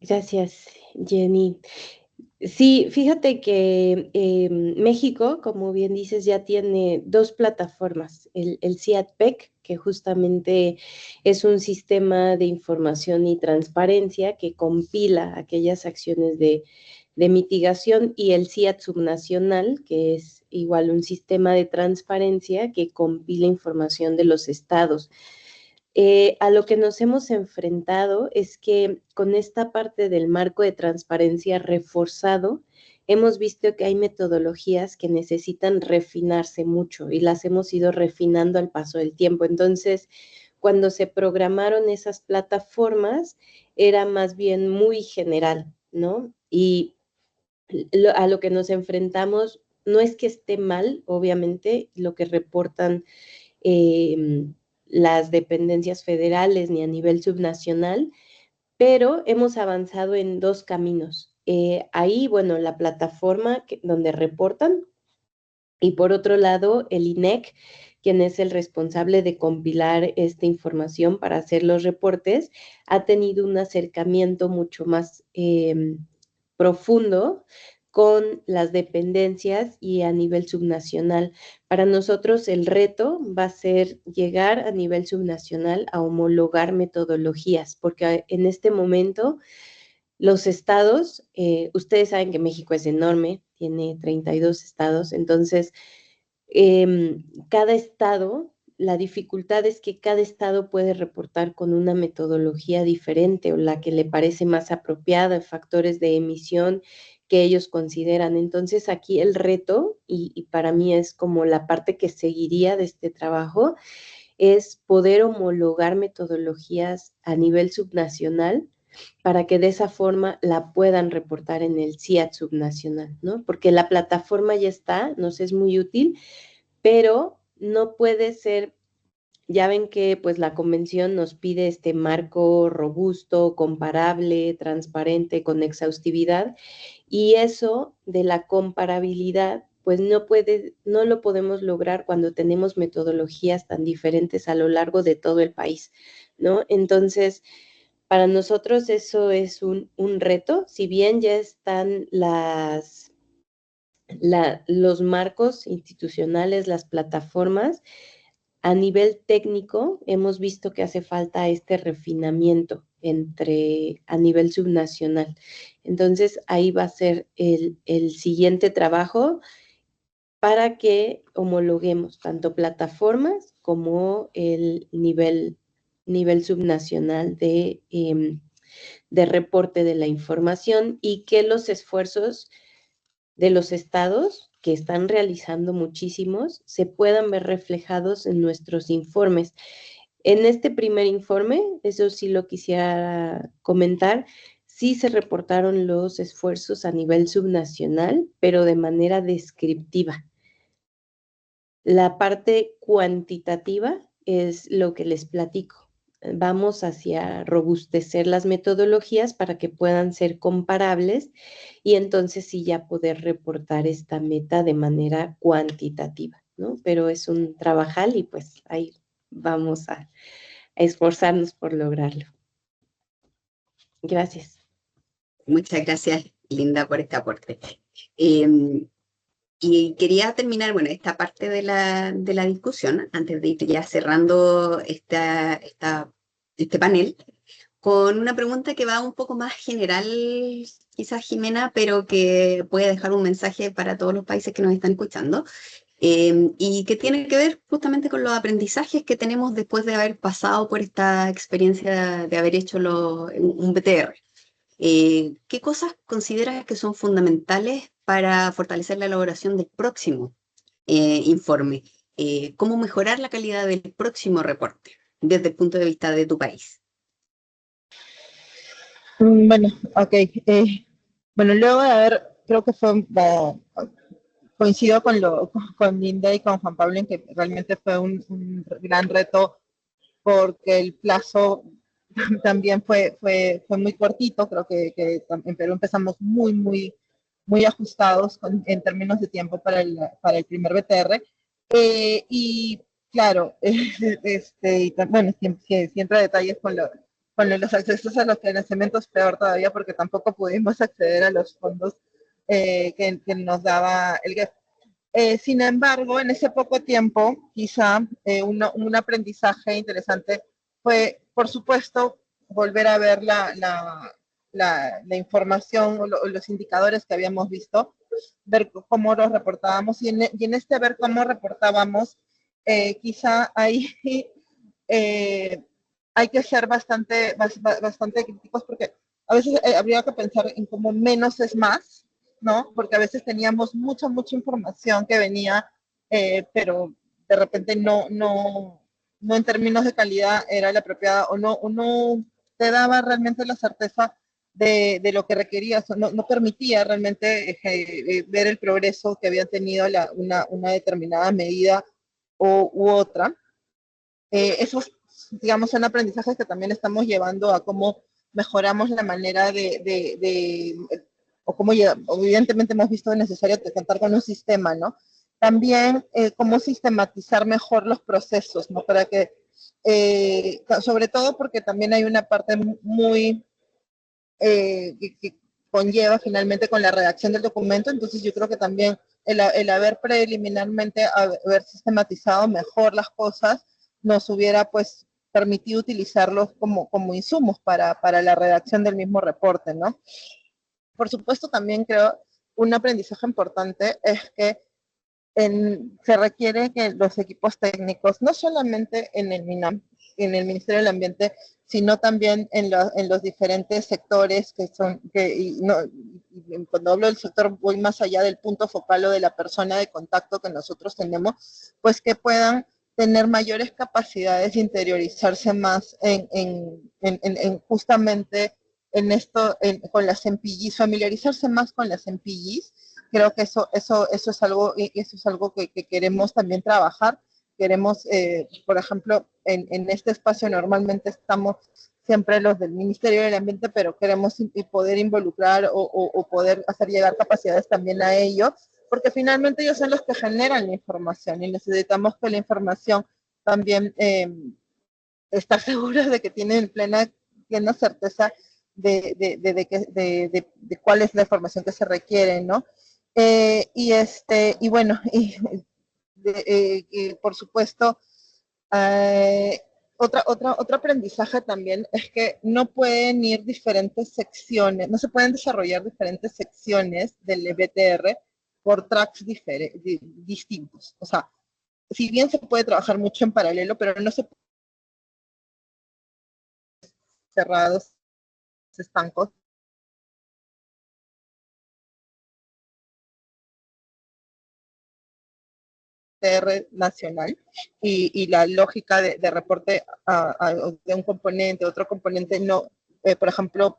Gracias, Jenny. Sí, fíjate que México, como bien dices, ya tiene dos plataformas, el CIATPEC, que justamente es un sistema de información y transparencia que compila aquellas acciones de mitigación, y el CIAT subnacional, que es igual un sistema de transparencia que compila información de los estados. A lo que nos hemos enfrentado es que con esta parte del marco de transparencia reforzado, hemos visto que hay metodologías que necesitan refinarse mucho y las hemos ido refinando al paso del tiempo. Entonces, cuando se programaron esas plataformas, era más bien muy general, ¿no? Y a lo que nos enfrentamos no es que esté mal, obviamente, lo que reportan eh, las dependencias federales ni a nivel subnacional, pero hemos avanzado en dos caminos. Ahí, bueno, la plataforma donde reportan, y por otro lado, el INEC, quien es el responsable de compilar esta información para hacer los reportes, ha tenido un acercamiento mucho más profundo con las dependencias y a nivel subnacional. Para nosotros el reto va a ser llegar a nivel subnacional a homologar metodologías, porque en este momento los estados, ustedes saben que México es enorme, tiene 32 estados, entonces cada estado, la dificultad es que cada estado puede reportar con una metodología diferente o la que le parece más apropiada, factores de emisión que ellos consideran. Entonces aquí el reto, y para mí es como la parte que seguiría de este trabajo, es poder homologar metodologías a nivel subnacional para que de esa forma la puedan reportar en el CIAT subnacional, ¿no? Porque la plataforma ya está, nos es muy útil, pero no puede ser, ya ven que pues la convención nos pide este marco robusto, comparable, transparente, con exhaustividad, y eso de la comparabilidad pues no lo podemos lograr cuando tenemos metodologías tan diferentes a lo largo de todo el país, ¿no? Entonces, para nosotros eso es un reto, si bien ya están los marcos institucionales, las plataformas, a nivel técnico hemos visto que hace falta este refinamiento a nivel subnacional. Entonces ahí va a ser el siguiente trabajo para que homologuemos tanto plataformas como el nivel subnacional de reporte de la información, y que los esfuerzos de los estados, que están realizando muchísimos, se puedan ver reflejados en nuestros informes. En este primer informe, eso sí lo quisiera comentar, sí se reportaron los esfuerzos a nivel subnacional, pero de manera descriptiva. La parte cuantitativa es lo que les platico. Vamos hacia robustecer las metodologías para que puedan ser comparables, y entonces sí ya poder reportar esta meta de manera cuantitativa, ¿no? Pero es un trabajal y pues ahí vamos a esforzarnos por lograrlo. Gracias. Muchas gracias, Linda, por este aporte. Y quería terminar, bueno, esta parte de la discusión, antes de ir ya cerrando este panel, con una pregunta que va un poco más general, quizás, Jimena, pero que puede dejar un mensaje para todos los países que nos están escuchando, y que tiene que ver justamente con los aprendizajes que tenemos después de haber pasado por esta experiencia de haber hecho un BTR. ¿Qué cosas consideras que son fundamentales para fortalecer la elaboración del próximo informe? ¿Cómo mejorar la calidad del próximo reporte desde el punto de vista de tu país? Bueno, ok. Bueno, luego de haber, creo que coincido con Linda y con Juan Pablo en que realmente fue un gran reto, porque el plazo también fue muy cortito. Creo que en Perú empezamos muy ajustados en términos de tiempo para el primer BTR. Y claro, bueno, si entra detalles los accesos a los financiamientos peor todavía, porque tampoco pudimos acceder a los fondos que nos daba el GEF. Sin embargo, en ese poco tiempo, quizá un aprendizaje interesante fue, por supuesto, volver a ver la información o los indicadores que habíamos visto, ver cómo los reportábamos y en este ver cómo reportábamos, quizá ahí hay que ser bastante críticos porque a veces habría que pensar en cómo menos es más, ¿no? Porque a veces teníamos mucha información que venía, pero de repente no en términos de calidad era la apropiada o no te daba realmente la certeza de lo que requerías, no permitía realmente ver el progreso que había tenido una determinada medida u otra. Esos, digamos, son aprendizajes que también estamos llevando a cómo mejoramos la manera o cómo evidentemente hemos visto necesario contar con un sistema, ¿no? También cómo sistematizar mejor los procesos, ¿no? Para que, sobre todo porque también hay una parte muy que conlleva finalmente con la redacción del documento, entonces yo creo que también el haber preliminarmente haber sistematizado mejor las cosas nos hubiera pues permitido utilizarlos como insumos para la redacción del mismo reporte, ¿no? Por supuesto, también creo un aprendizaje importante es que se requiere que los equipos técnicos, no solamente en el MINAM, en el Ministerio del Ambiente, sino también en los diferentes sectores cuando hablo del sector voy más allá del punto focal o de la persona de contacto que nosotros tenemos, pues que puedan tener mayores capacidades de interiorizarse más justamente en esto, con las MPGs, familiarizarse más con las MPGs. Creo que eso es algo que queremos también trabajar. Queremos, por ejemplo, en este espacio normalmente estamos siempre los del Ministerio del Ambiente, pero queremos poder involucrar o poder hacer llegar capacidades también a ellos, porque finalmente ellos son los que generan la información y necesitamos que la información también estar seguros de que tienen plena certeza de cuál es la información que se requiere, ¿no? Y bueno, por supuesto, otro aprendizaje también es que no pueden ir diferentes secciones, no se pueden desarrollar diferentes secciones del BTR por tracks distintos. O sea, si bien se puede trabajar mucho en paralelo, pero no se puede cerrados, estancos. Nacional y la lógica de reporte de un componente, otro componente, no, por ejemplo,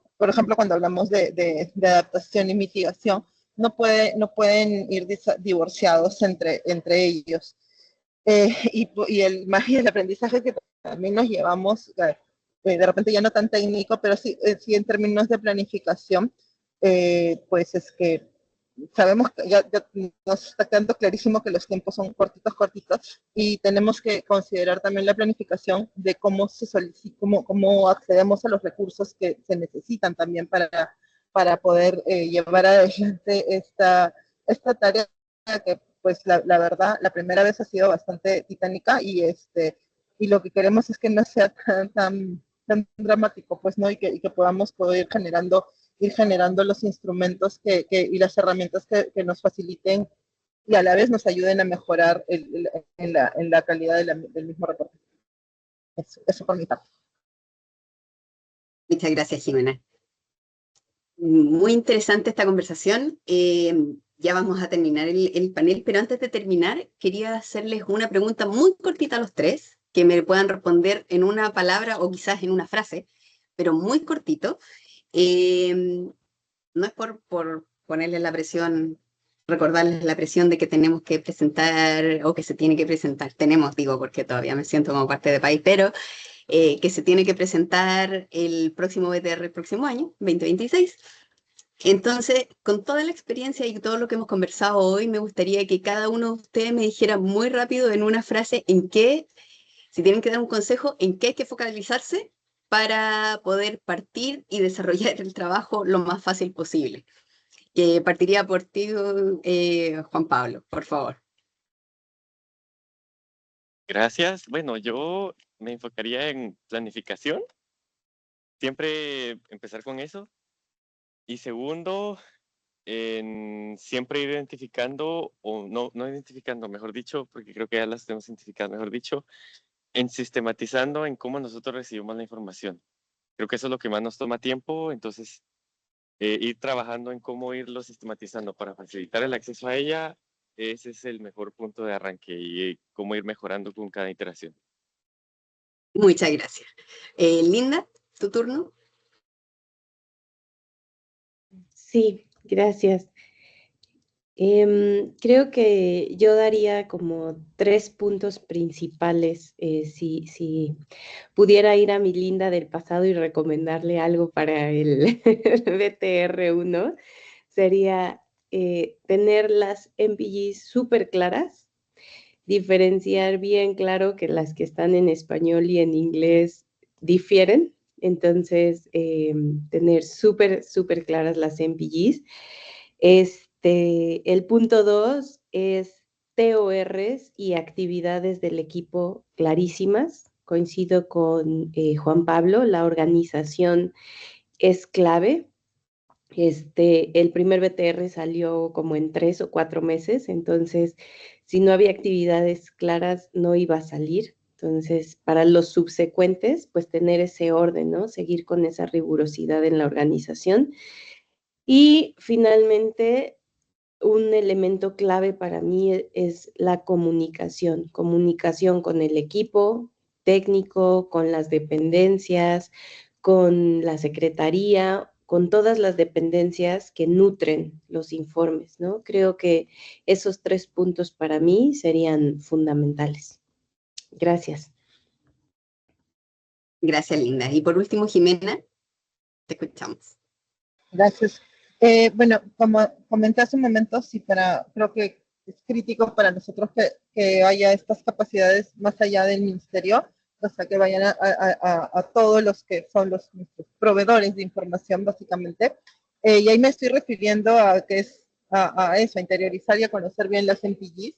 cuando hablamos de adaptación y mitigación, no pueden ir divorciados entre ellos. El aprendizaje que también nos llevamos, de repente ya no tan técnico, pero sí en términos de planificación, pues es que sabemos que ya nos está quedando clarísimo que los tiempos son cortitos y tenemos que considerar también la planificación de cómo cómo accedemos a los recursos que se necesitan también para poder llevar adelante esta tarea que pues la verdad la primera vez ha sido bastante titánica y lo que queremos es que no sea tan dramático, pues, ¿no? Y que podamos poder ir generando los instrumentos y las herramientas que nos faciliten y a la vez nos ayuden a mejorar en la calidad del mismo reporte. Eso por mi parte. Muchas gracias, Jimena. Muy interesante esta conversación. Ya vamos a terminar el panel, pero antes de terminar, quería hacerles una pregunta muy cortita a los tres, que me puedan responder en una palabra o quizás en una frase, pero muy cortito. No es por ponerles la presión, recordarles la presión de que tenemos que presentar o que se tiene que presentar. Tenemos, digo, porque todavía me siento como parte del país, pero que se tiene que presentar el próximo BTR el próximo año, 2026. Entonces, con toda la experiencia y todo lo que hemos conversado hoy, me gustaría que cada uno de ustedes me dijera muy rápido en una frase en qué, si tienen que dar un consejo, en qué hay que focalizarse para poder partir y desarrollar el trabajo lo más fácil posible. Que partiría por ti, Juan Pablo, por favor. Gracias. Bueno, yo me enfocaría en planificación, siempre empezar con eso. Y segundo, en siempre ir identificando, o no identificando, mejor dicho, porque creo que ya las tenemos identificadas, mejor dicho, en sistematizando en cómo nosotros recibimos la información. Creo que eso es lo que más nos toma tiempo, entonces ir trabajando en cómo irlo sistematizando para facilitar el acceso a ella, ese es el mejor punto de arranque y cómo ir mejorando con cada iteración. Muchas gracias. Linda, tu turno. Sí, gracias. Creo que yo daría como 3 puntos principales si pudiera ir a mi Linda del pasado y recomendarle algo para el BTR1, sería tener las MPGs súper claras, diferenciar bien claro que las que están en español y en inglés difieren, entonces tener súper claras las MPGs. El punto 2 es TORs y actividades del equipo clarísimas. Coincido con Juan Pablo, la organización es clave. El primer BTR salió como en 3 o 4 meses, entonces si no había actividades claras no iba a salir. Entonces, para los subsecuentes, pues tener ese orden, ¿no? Seguir con esa rigurosidad en la organización. Y finalmente, un elemento clave para mí es la comunicación con el equipo técnico, con las dependencias, con la secretaría, con todas las dependencias que nutren los informes, ¿no? Creo que esos 3 puntos para mí serían fundamentales. Gracias. Gracias, Linda. Y por último, Jimena, te escuchamos. Gracias. Bueno, como comenté hace un momento, sí, creo que es crítico para nosotros que haya estas capacidades más allá del ministerio, o sea, que vayan a todos los que son nuestros proveedores de información, básicamente. Y ahí me estoy refiriendo a que es a eso, a interiorizar y a conocer bien las MPGs.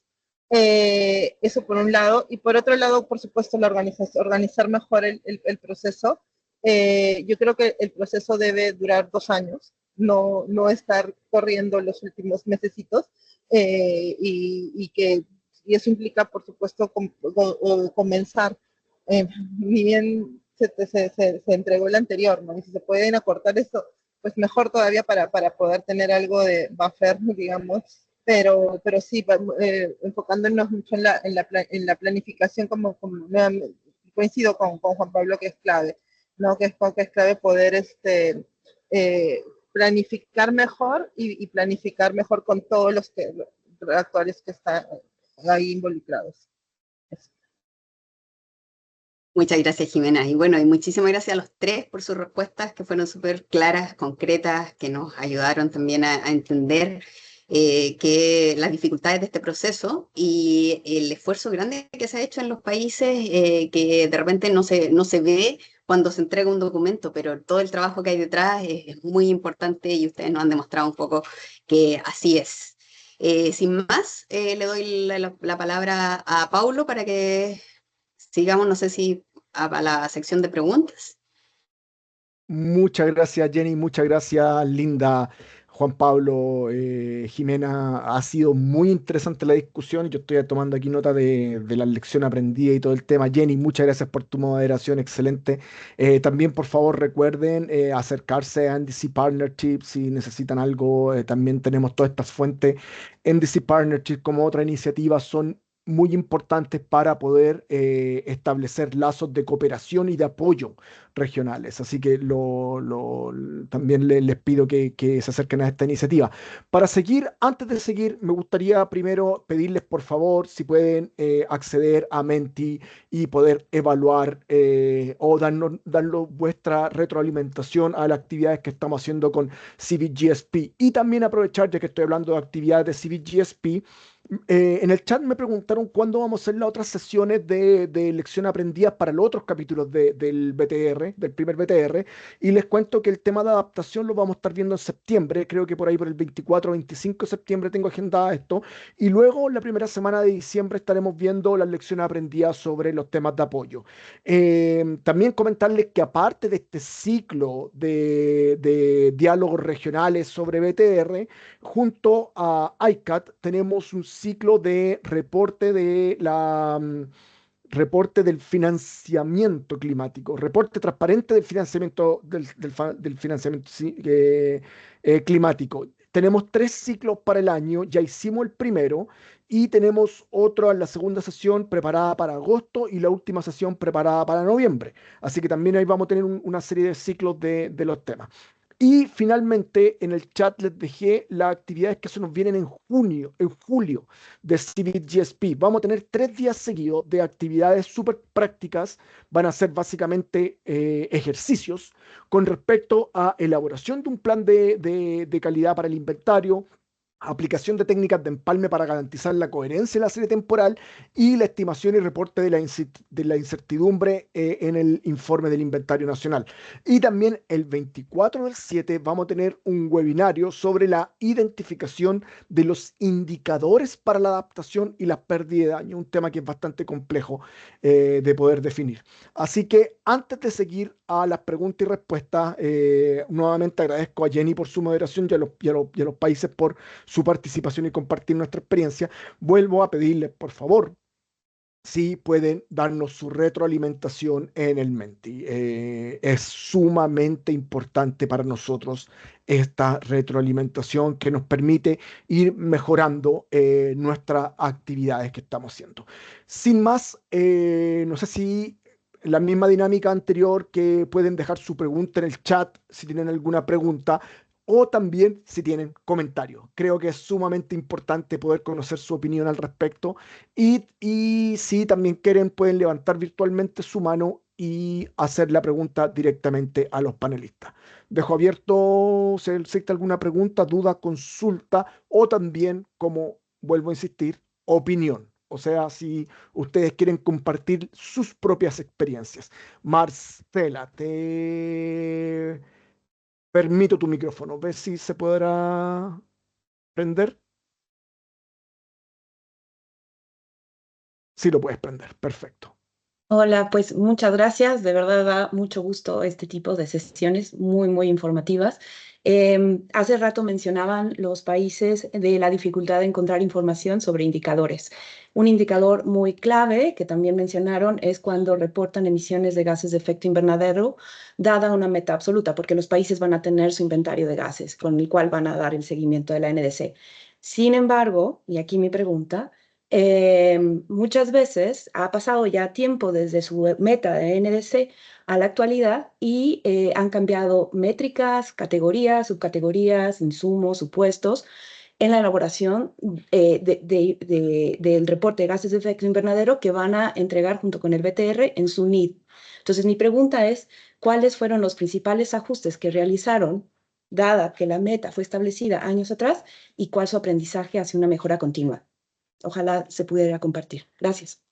Eso por un lado. Y por otro lado, por supuesto, organizar mejor el proceso. Yo creo que el proceso debe durar 2 años, no estar corriendo los últimos mesecitos, y eso implica, por supuesto, comenzar, ni bien se entregó el anterior, ¿no? Y si se pueden acortar eso, pues mejor todavía para poder tener algo de buffer, digamos, pero sí, enfocándonos mucho en la planificación, como coincido con Juan Pablo, que es clave, ¿no? Que es clave poder planificar mejor y planificar mejor con todos los actores que están ahí involucrados. Eso. Muchas gracias, Jimena. Y bueno, y muchísimas gracias a los 3 por sus respuestas, que fueron súper claras, concretas, que nos ayudaron también a entender que las dificultades de este proceso y el esfuerzo grande que se ha hecho en los países, que de repente no se ve cuando se entrega un documento, pero todo el trabajo que hay detrás es muy importante y ustedes nos han demostrado un poco que así es. Sin más, le doy la palabra a Paulo para que sigamos, no sé si a la sección de preguntas. Muchas gracias, Jenny. Muchas gracias, Linda, Juan Pablo, Jimena. Ha sido muy interesante la discusión. Yo estoy tomando aquí nota de la lección aprendida y todo el tema. Jenny, muchas gracias por tu moderación, excelente. También, por favor, recuerden acercarse a NDC Partnership si necesitan algo. También tenemos todas estas fuentes. NDC Partnership como otra iniciativa son muy importantes para poder establecer lazos de cooperación y de apoyo regionales. Así que también les pido que se acerquen a esta iniciativa. Para seguir, antes de seguir, me gustaría primero pedirles por favor si pueden acceder a Menti y poder evaluar o darnos vuestra retroalimentación a las actividades que estamos haciendo con Civic GSP. Y también aprovechar, ya que estoy hablando de actividades de Civic GSP, En el chat me preguntaron cuándo vamos a hacer las otras sesiones de lección aprendidas para los otros capítulos del BTR, del primer BTR, y les cuento que el tema de adaptación lo vamos a estar viendo en septiembre, creo que por ahí por el 24 o 25 de septiembre tengo agendada esto, y luego la primera semana de diciembre estaremos viendo las lecciones aprendidas sobre los temas de apoyo. También comentarles que aparte de este ciclo de diálogos regionales sobre BTR, junto a ICAT tenemos un ciclo de reporte del financiamiento climático, reporte transparente del financiamiento, del financiamiento climático. Tenemos 3 ciclos para el año, ya hicimos el primero y tenemos otro en la segunda sesión preparada para agosto y la última sesión preparada para noviembre. Así que también ahí vamos a tener una serie de ciclos de los temas. Y finalmente en el chat les dejé las actividades que se nos vienen en julio de Civic GSP. Vamos a tener 3 días seguidos de actividades súper prácticas. Van a ser básicamente ejercicios con respecto a elaboración de un plan de calidad para el inventario, aplicación de técnicas de empalme para garantizar la coherencia de la serie temporal y la estimación y reporte de la incertidumbre en el informe del inventario nacional. Y también el 24/7 vamos a tener un webinario sobre la identificación de los indicadores para la adaptación y la pérdida de daño, un tema que es bastante complejo de poder definir. Así que antes de seguir a las preguntas y respuestas, nuevamente agradezco a Jenny por su moderación y a los países por su participación y compartir nuestra experiencia. Vuelvo a pedirles, por favor, si pueden darnos su retroalimentación en el Menti. Es sumamente importante para nosotros esta retroalimentación que nos permite ir mejorando nuestras actividades que estamos haciendo. Sin más, no sé si la misma dinámica anterior, que pueden dejar su pregunta en el chat si tienen alguna pregunta, o también si tienen comentarios. Creo que es sumamente importante poder conocer su opinión al respecto. Y si también quieren, pueden levantar virtualmente su mano y hacer la pregunta directamente a los panelistas. Dejo abierto si existe alguna pregunta, duda, consulta o también, como vuelvo a insistir, opinión. O sea, si ustedes quieren compartir sus propias experiencias. Marcela, te permito tu micrófono. ¿Ves si se podrá prender? Sí lo puedes prender. Perfecto. Hola, pues muchas gracias. De verdad da mucho gusto este tipo de sesiones muy, muy informativas. Hace rato mencionaban los países de la dificultad de encontrar información sobre indicadores. Un indicador muy clave que también mencionaron es cuando reportan emisiones de gases de efecto invernadero, dada una meta absoluta, porque los países van a tener su inventario de gases, con el cual van a dar el seguimiento de la NDC. Sin embargo, y aquí mi pregunta, muchas veces ha pasado ya tiempo desde su meta de NDC a la actualidad y han cambiado métricas, categorías, subcategorías, insumos, supuestos en la elaboración del reporte de gases de efecto invernadero que van a entregar junto con el BTR en su NID. Entonces, mi pregunta es, ¿cuáles fueron los principales ajustes que realizaron, dada que la meta fue establecida años atrás, y cuál su aprendizaje hacia una mejora continua? Ojalá se pudiera compartir. Gracias.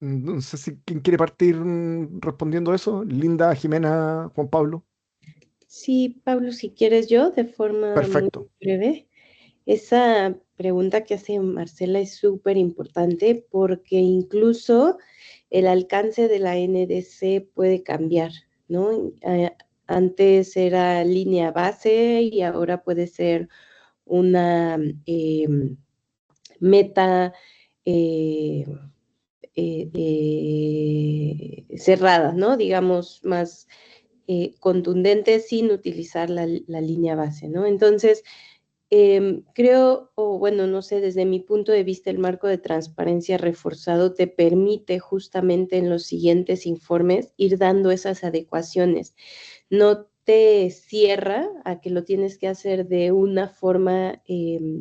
No sé si quién quiere partir respondiendo eso. Linda, Jimena, Juan Pablo. Sí, Pablo, si quieres yo, de forma muy Perfecto. breve. Esa pregunta que hace Marcela es súper importante porque incluso el alcance de la NDC puede cambiar, ¿no? Antes era línea base y ahora puede ser una meta eh, cerrada, ¿no? Digamos, más contundente sin utilizar la línea base, ¿no? Entonces, creo, o bueno, no sé, desde mi punto de vista, el marco de transparencia reforzado te permite justamente en los siguientes informes ir dando esas adecuaciones. No te cierra a que lo tienes que hacer de una forma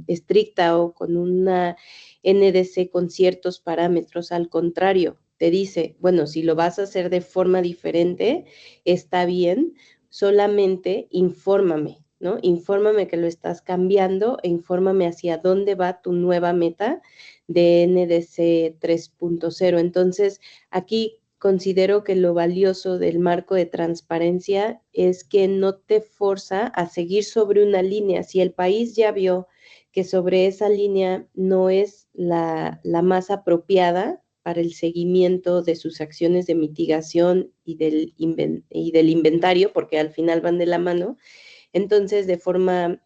estricta o con una NDC con ciertos parámetros. Al contrario, te dice, bueno, si lo vas a hacer de forma diferente, está bien, solamente infórmame, ¿no? Infórmame que lo estás cambiando e infórmame hacia dónde va tu nueva meta de NDC 3.0. Entonces, aquí considero que lo valioso del marco de transparencia es que no te forza a seguir sobre una línea. Si el país ya vio que sobre esa línea no es la más apropiada para el seguimiento de sus acciones de mitigación y del inventario, porque al final van de la mano, entonces de forma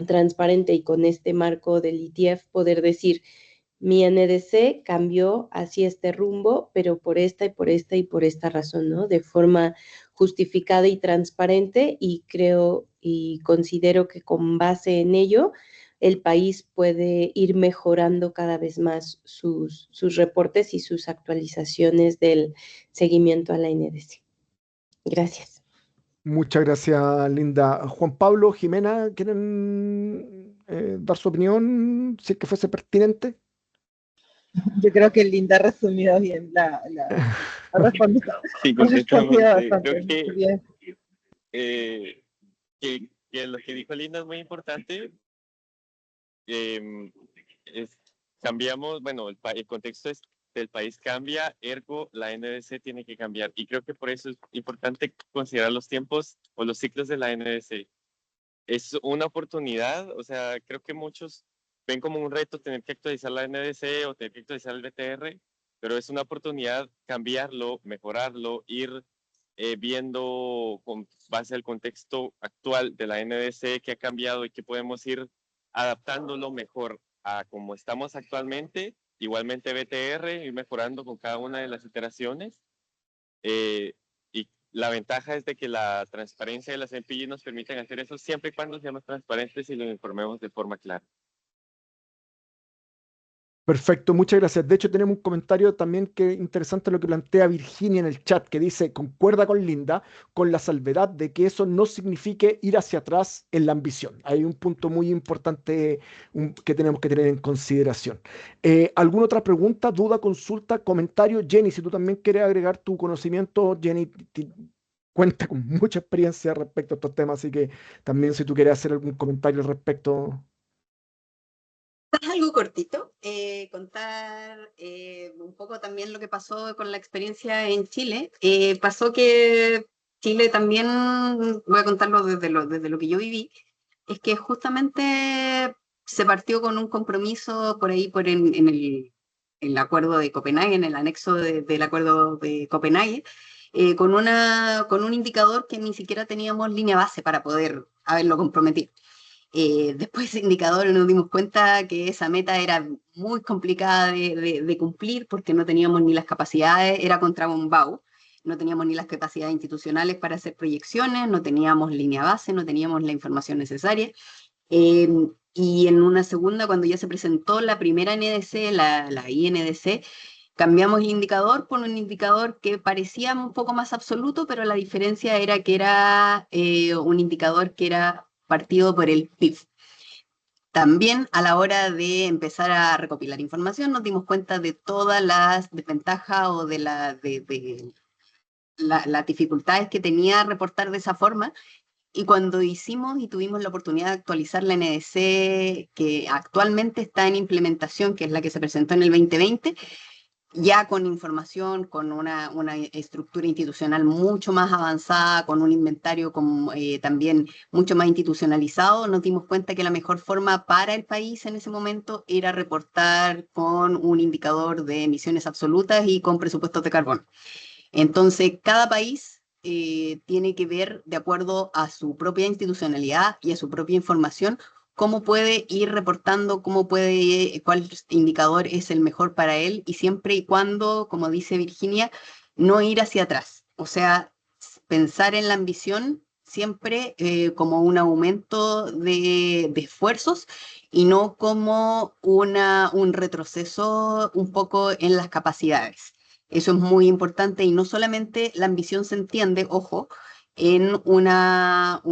transparente y con este marco del ETF poder decir, mi NDC cambió hacia este rumbo, pero por esta y por esta y por esta razón, ¿no? De forma justificada y transparente, y creo y considero que con base en ello el país puede ir mejorando cada vez más sus reportes y sus actualizaciones del seguimiento a la NDC. Gracias. Muchas gracias, Linda. Juan Pablo, Jimena, ¿quieren dar su opinión si es que fuese pertinente? Yo creo que Linda ha resumido bien ha respondido, Sí, ha respondido completamente. bastante Creo bien. que lo que dijo Linda es muy importante. Cambiamos, bueno, el contexto del país cambia, ergo la NDC tiene que cambiar. Y creo que por eso es importante considerar los tiempos o los ciclos de la NDC. Es una oportunidad, o sea, creo que muchos ven como un reto tener que actualizar la NDC o tener que actualizar el BTR, pero es una oportunidad cambiarlo, mejorarlo, ir viendo con base al contexto actual de la NDC que ha cambiado y que podemos ir adaptándolo mejor a como estamos actualmente, igualmente BTR, ir mejorando con cada una de las iteraciones. Y la ventaja es de que la transparencia de las MPG nos permiten hacer eso siempre y cuando seamos transparentes y lo informemos de forma clara. Perfecto, muchas gracias. De hecho, tenemos un comentario también que interesante lo que plantea Virginia en el chat, que dice, concuerda con Linda, con la salvedad de que eso no signifique ir hacia atrás en la ambición. Hay un punto muy importante que tenemos que tener en consideración. ¿Alguna otra pregunta, duda, consulta, comentario? Jenny, si tú también quieres agregar tu conocimiento, Jenny cuenta con mucha experiencia respecto a estos temas, así que también si tú quieres hacer algún comentario al respecto. Algo cortito, contar un poco también lo que pasó con la experiencia en Chile. Pasó que Chile también, voy a contarlo desde lo que yo viví, es que justamente se partió con un compromiso por ahí en el acuerdo de Copenhague, en el anexo del acuerdo de Copenhague, con un indicador que ni siquiera teníamos línea base para poder haberlo comprometido. Después de ese indicador nos dimos cuenta que esa meta era muy complicada de cumplir porque no teníamos ni las capacidades, era contra un BAU, no teníamos ni las capacidades institucionales para hacer proyecciones, no teníamos línea base, no teníamos la información necesaria. Y en una segunda, cuando ya se presentó la primera NDC, la INDC, cambiamos el indicador por un indicador que parecía un poco más absoluto, pero la diferencia era que era un indicador que era partido por el PIB. También a la hora de empezar a recopilar información nos dimos cuenta de todas las desventajas o de las dificultades que tenía reportar de esa forma. Y cuando hicimos y tuvimos la oportunidad de actualizar la NDC, que actualmente está en implementación, que es la que se presentó en el 2020, ya con información, con una estructura institucional mucho más avanzada, con un inventario también mucho más institucionalizado, nos dimos cuenta que la mejor forma para el país en ese momento era reportar con un indicador de emisiones absolutas y con presupuestos de carbono. Entonces, cada país tiene que ver, de acuerdo a su propia institucionalidad y a su propia información, cómo puede ir reportando, cuál indicador es el mejor para él, y siempre y cuando, como dice Virginia, no ir hacia atrás. O sea, pensar en la ambición siempre como un aumento de esfuerzos y no como un retroceso un poco en las capacidades. Eso es muy importante, y no solamente la ambición se entiende, ojo, en una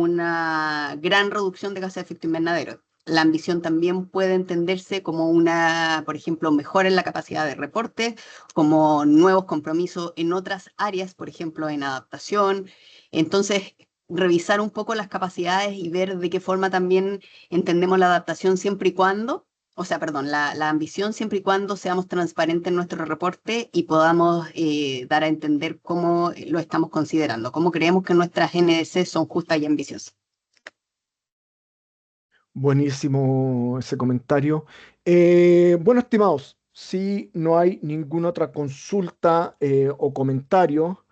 gran reducción de gases de efecto invernadero. la ambición también puede entenderse como una, por ejemplo, mejora en la capacidad de reporte, como nuevos compromisos en otras áreas, por ejemplo, en adaptación. Entonces, revisar un poco las capacidades y ver de qué forma también entendemos la adaptación siempre y cuando, o sea, perdón, la ambición siempre y cuando seamos transparentes en nuestro reporte y podamos dar a entender cómo lo estamos considerando, cómo creemos que nuestras NDC son justas y ambiciosas. Buenísimo ese comentario. Bueno, estimados, si no hay ninguna otra consulta o comentario,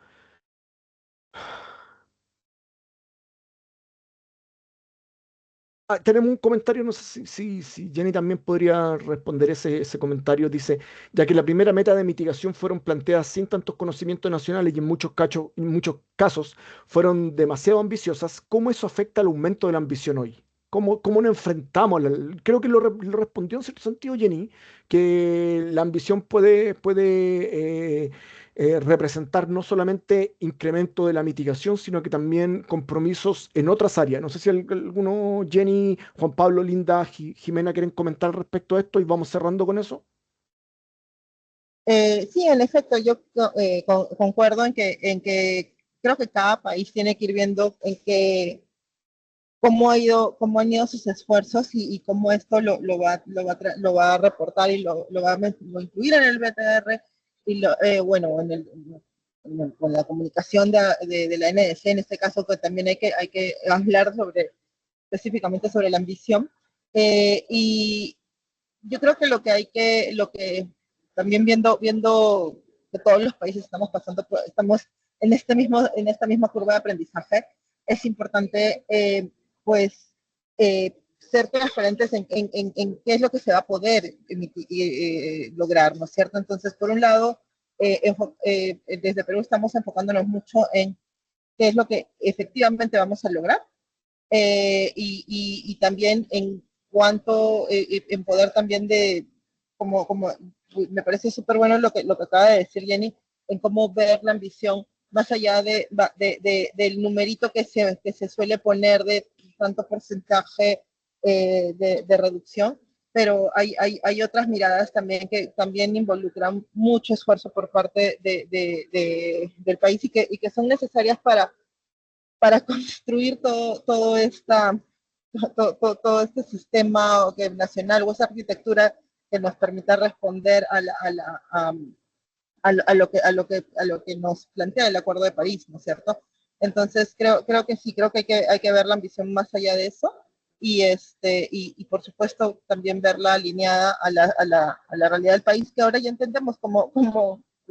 tenemos un comentario, no sé si Jenny también podría responder ese comentario. Dice, ya que la primera meta de mitigación fueron planteadas sin tantos conocimientos nacionales y en muchos casos fueron demasiado ambiciosas, ¿cómo eso afecta al aumento de la ambición hoy? ¿Cómo nos enfrentamos? Creo que lo respondió en cierto sentido Jenny, que la ambición puede representar no solamente incremento de la mitigación, sino que también compromisos en otras áreas. No sé si alguno, Jenny, Juan Pablo, Linda, Jimena, quieren comentar respecto a esto y vamos cerrando con eso. Sí, en efecto, yo concuerdo en que creo que cada país tiene que ir viendo en que cómo han ido sus esfuerzos y cómo esto lo va a reportar y lo va a incluir en el BTR y bueno, con la comunicación de la NDC, en este caso, que también hay que hablar específicamente sobre la ambición. Y yo creo que lo que también viendo que todos los países estamos estamos en en esta misma curva de aprendizaje, es importante pues ser transparentes en qué es lo que se va a poder lograr, ¿no es cierto? Entonces, por un lado, desde Perú estamos enfocándonos mucho en qué es lo que efectivamente vamos a lograr y también en cuanto, en poder también como me parece súper bueno lo que acaba de decir Jenny, en cómo ver la ambición más allá del numerito que se suele poner de tanto porcentaje de reducción, pero hay otras miradas también que también involucran mucho esfuerzo por parte del país y que son necesarias para construir todo este sistema nacional o esa arquitectura que nos permita responder a lo que nos plantea el Acuerdo de París, ¿no es cierto? Entonces, creo que sí, creo que hay que ver la ambición más allá de eso y por supuesto también verla alineada a la realidad del país, que ahora ya entendemos cómo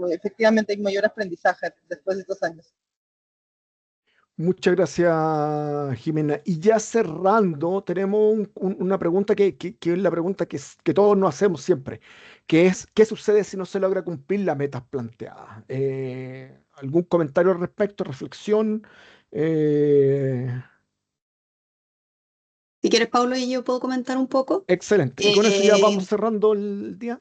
efectivamente hay mayor aprendizaje después de estos años. Muchas gracias, Jimena. Y ya cerrando, tenemos una pregunta que es la pregunta que todos nos hacemos siempre, que es, ¿qué sucede si no se logra cumplir las metas planteadas? ¿Algún comentario al respecto, reflexión? Eh, Si quieres, Pablo, y yo puedo comentar un poco. Excelente. Y con eso ya vamos cerrando el día.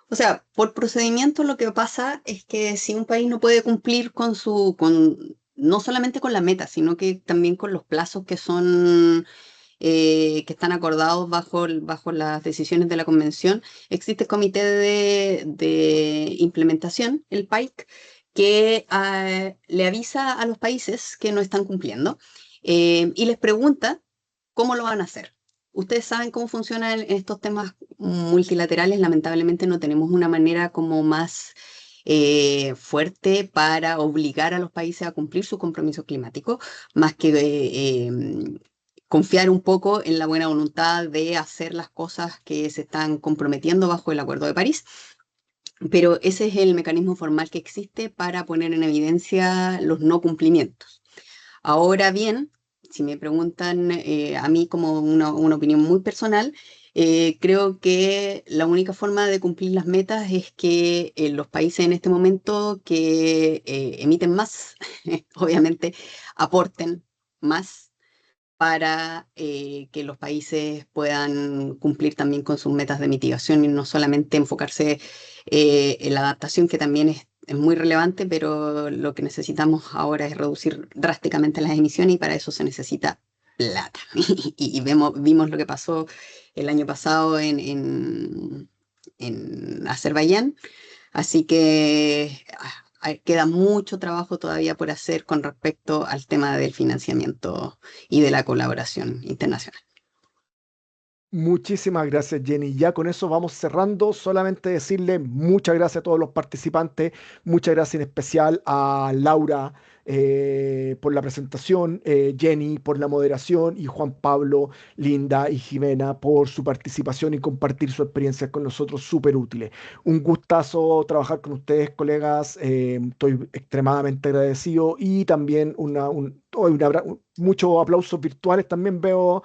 O sea, por procedimiento lo que pasa es que si un país no puede cumplir no solamente con la meta, sino que también con los plazos que son, que están acordados bajo las decisiones de la convención, existe el comité de implementación, el PAIC, que le avisa a los países que no están cumpliendo y les pregunta cómo lo van a hacer. Ustedes saben cómo funcionan estos temas multilaterales. Lamentablemente no tenemos una manera como más fuerte para obligar a los países a cumplir sus compromisos climáticos, más que confiar un poco en la buena voluntad de hacer las cosas que se están comprometiendo bajo el Acuerdo de París. Pero ese es el mecanismo formal que existe para poner en evidencia los no cumplimientos. Ahora bien, si me preguntan a mí como una opinión muy personal, creo que la única forma de cumplir las metas es que los países en este momento que emiten más, obviamente, aporten más para que los países puedan cumplir también con sus metas de mitigación y no solamente enfocarse en la adaptación, que también es muy relevante, pero lo que necesitamos ahora es reducir drásticamente las emisiones y para eso se necesita plata. Y vimos lo que pasó el año pasado en Azerbaiyán. Así que queda mucho trabajo todavía por hacer con respecto al tema del financiamiento y de la colaboración internacional. Muchísimas gracias, Jenny. Ya con eso vamos cerrando. Solamente decirle muchas gracias a todos los participantes. Muchas gracias en especial a Laura por la presentación, Jenny por la moderación y Juan Pablo, Linda y Jimena por su participación y compartir su experiencia con nosotros, súper útiles. Un gustazo trabajar con ustedes, colegas. Estoy extremadamente agradecido y también muchos aplausos virtuales también veo,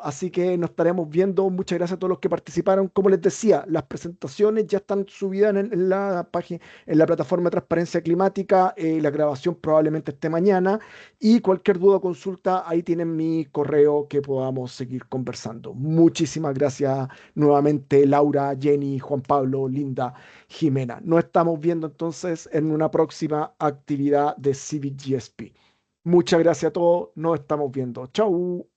así que nos estaremos viendo. Muchas gracias a todos los que participaron. Como les decía, las presentaciones ya están subidas en la página, en la plataforma de Transparencia Climática. La grabación probablemente esté mañana. Y cualquier duda o consulta, ahí tienen mi correo que podamos seguir conversando. Muchísimas gracias nuevamente, Laura, Jenny, Juan Pablo, Linda, Jimena. Nos estamos viendo entonces en una próxima actividad de Civic GSP. Muchas gracias a todos. Nos estamos viendo. Chau.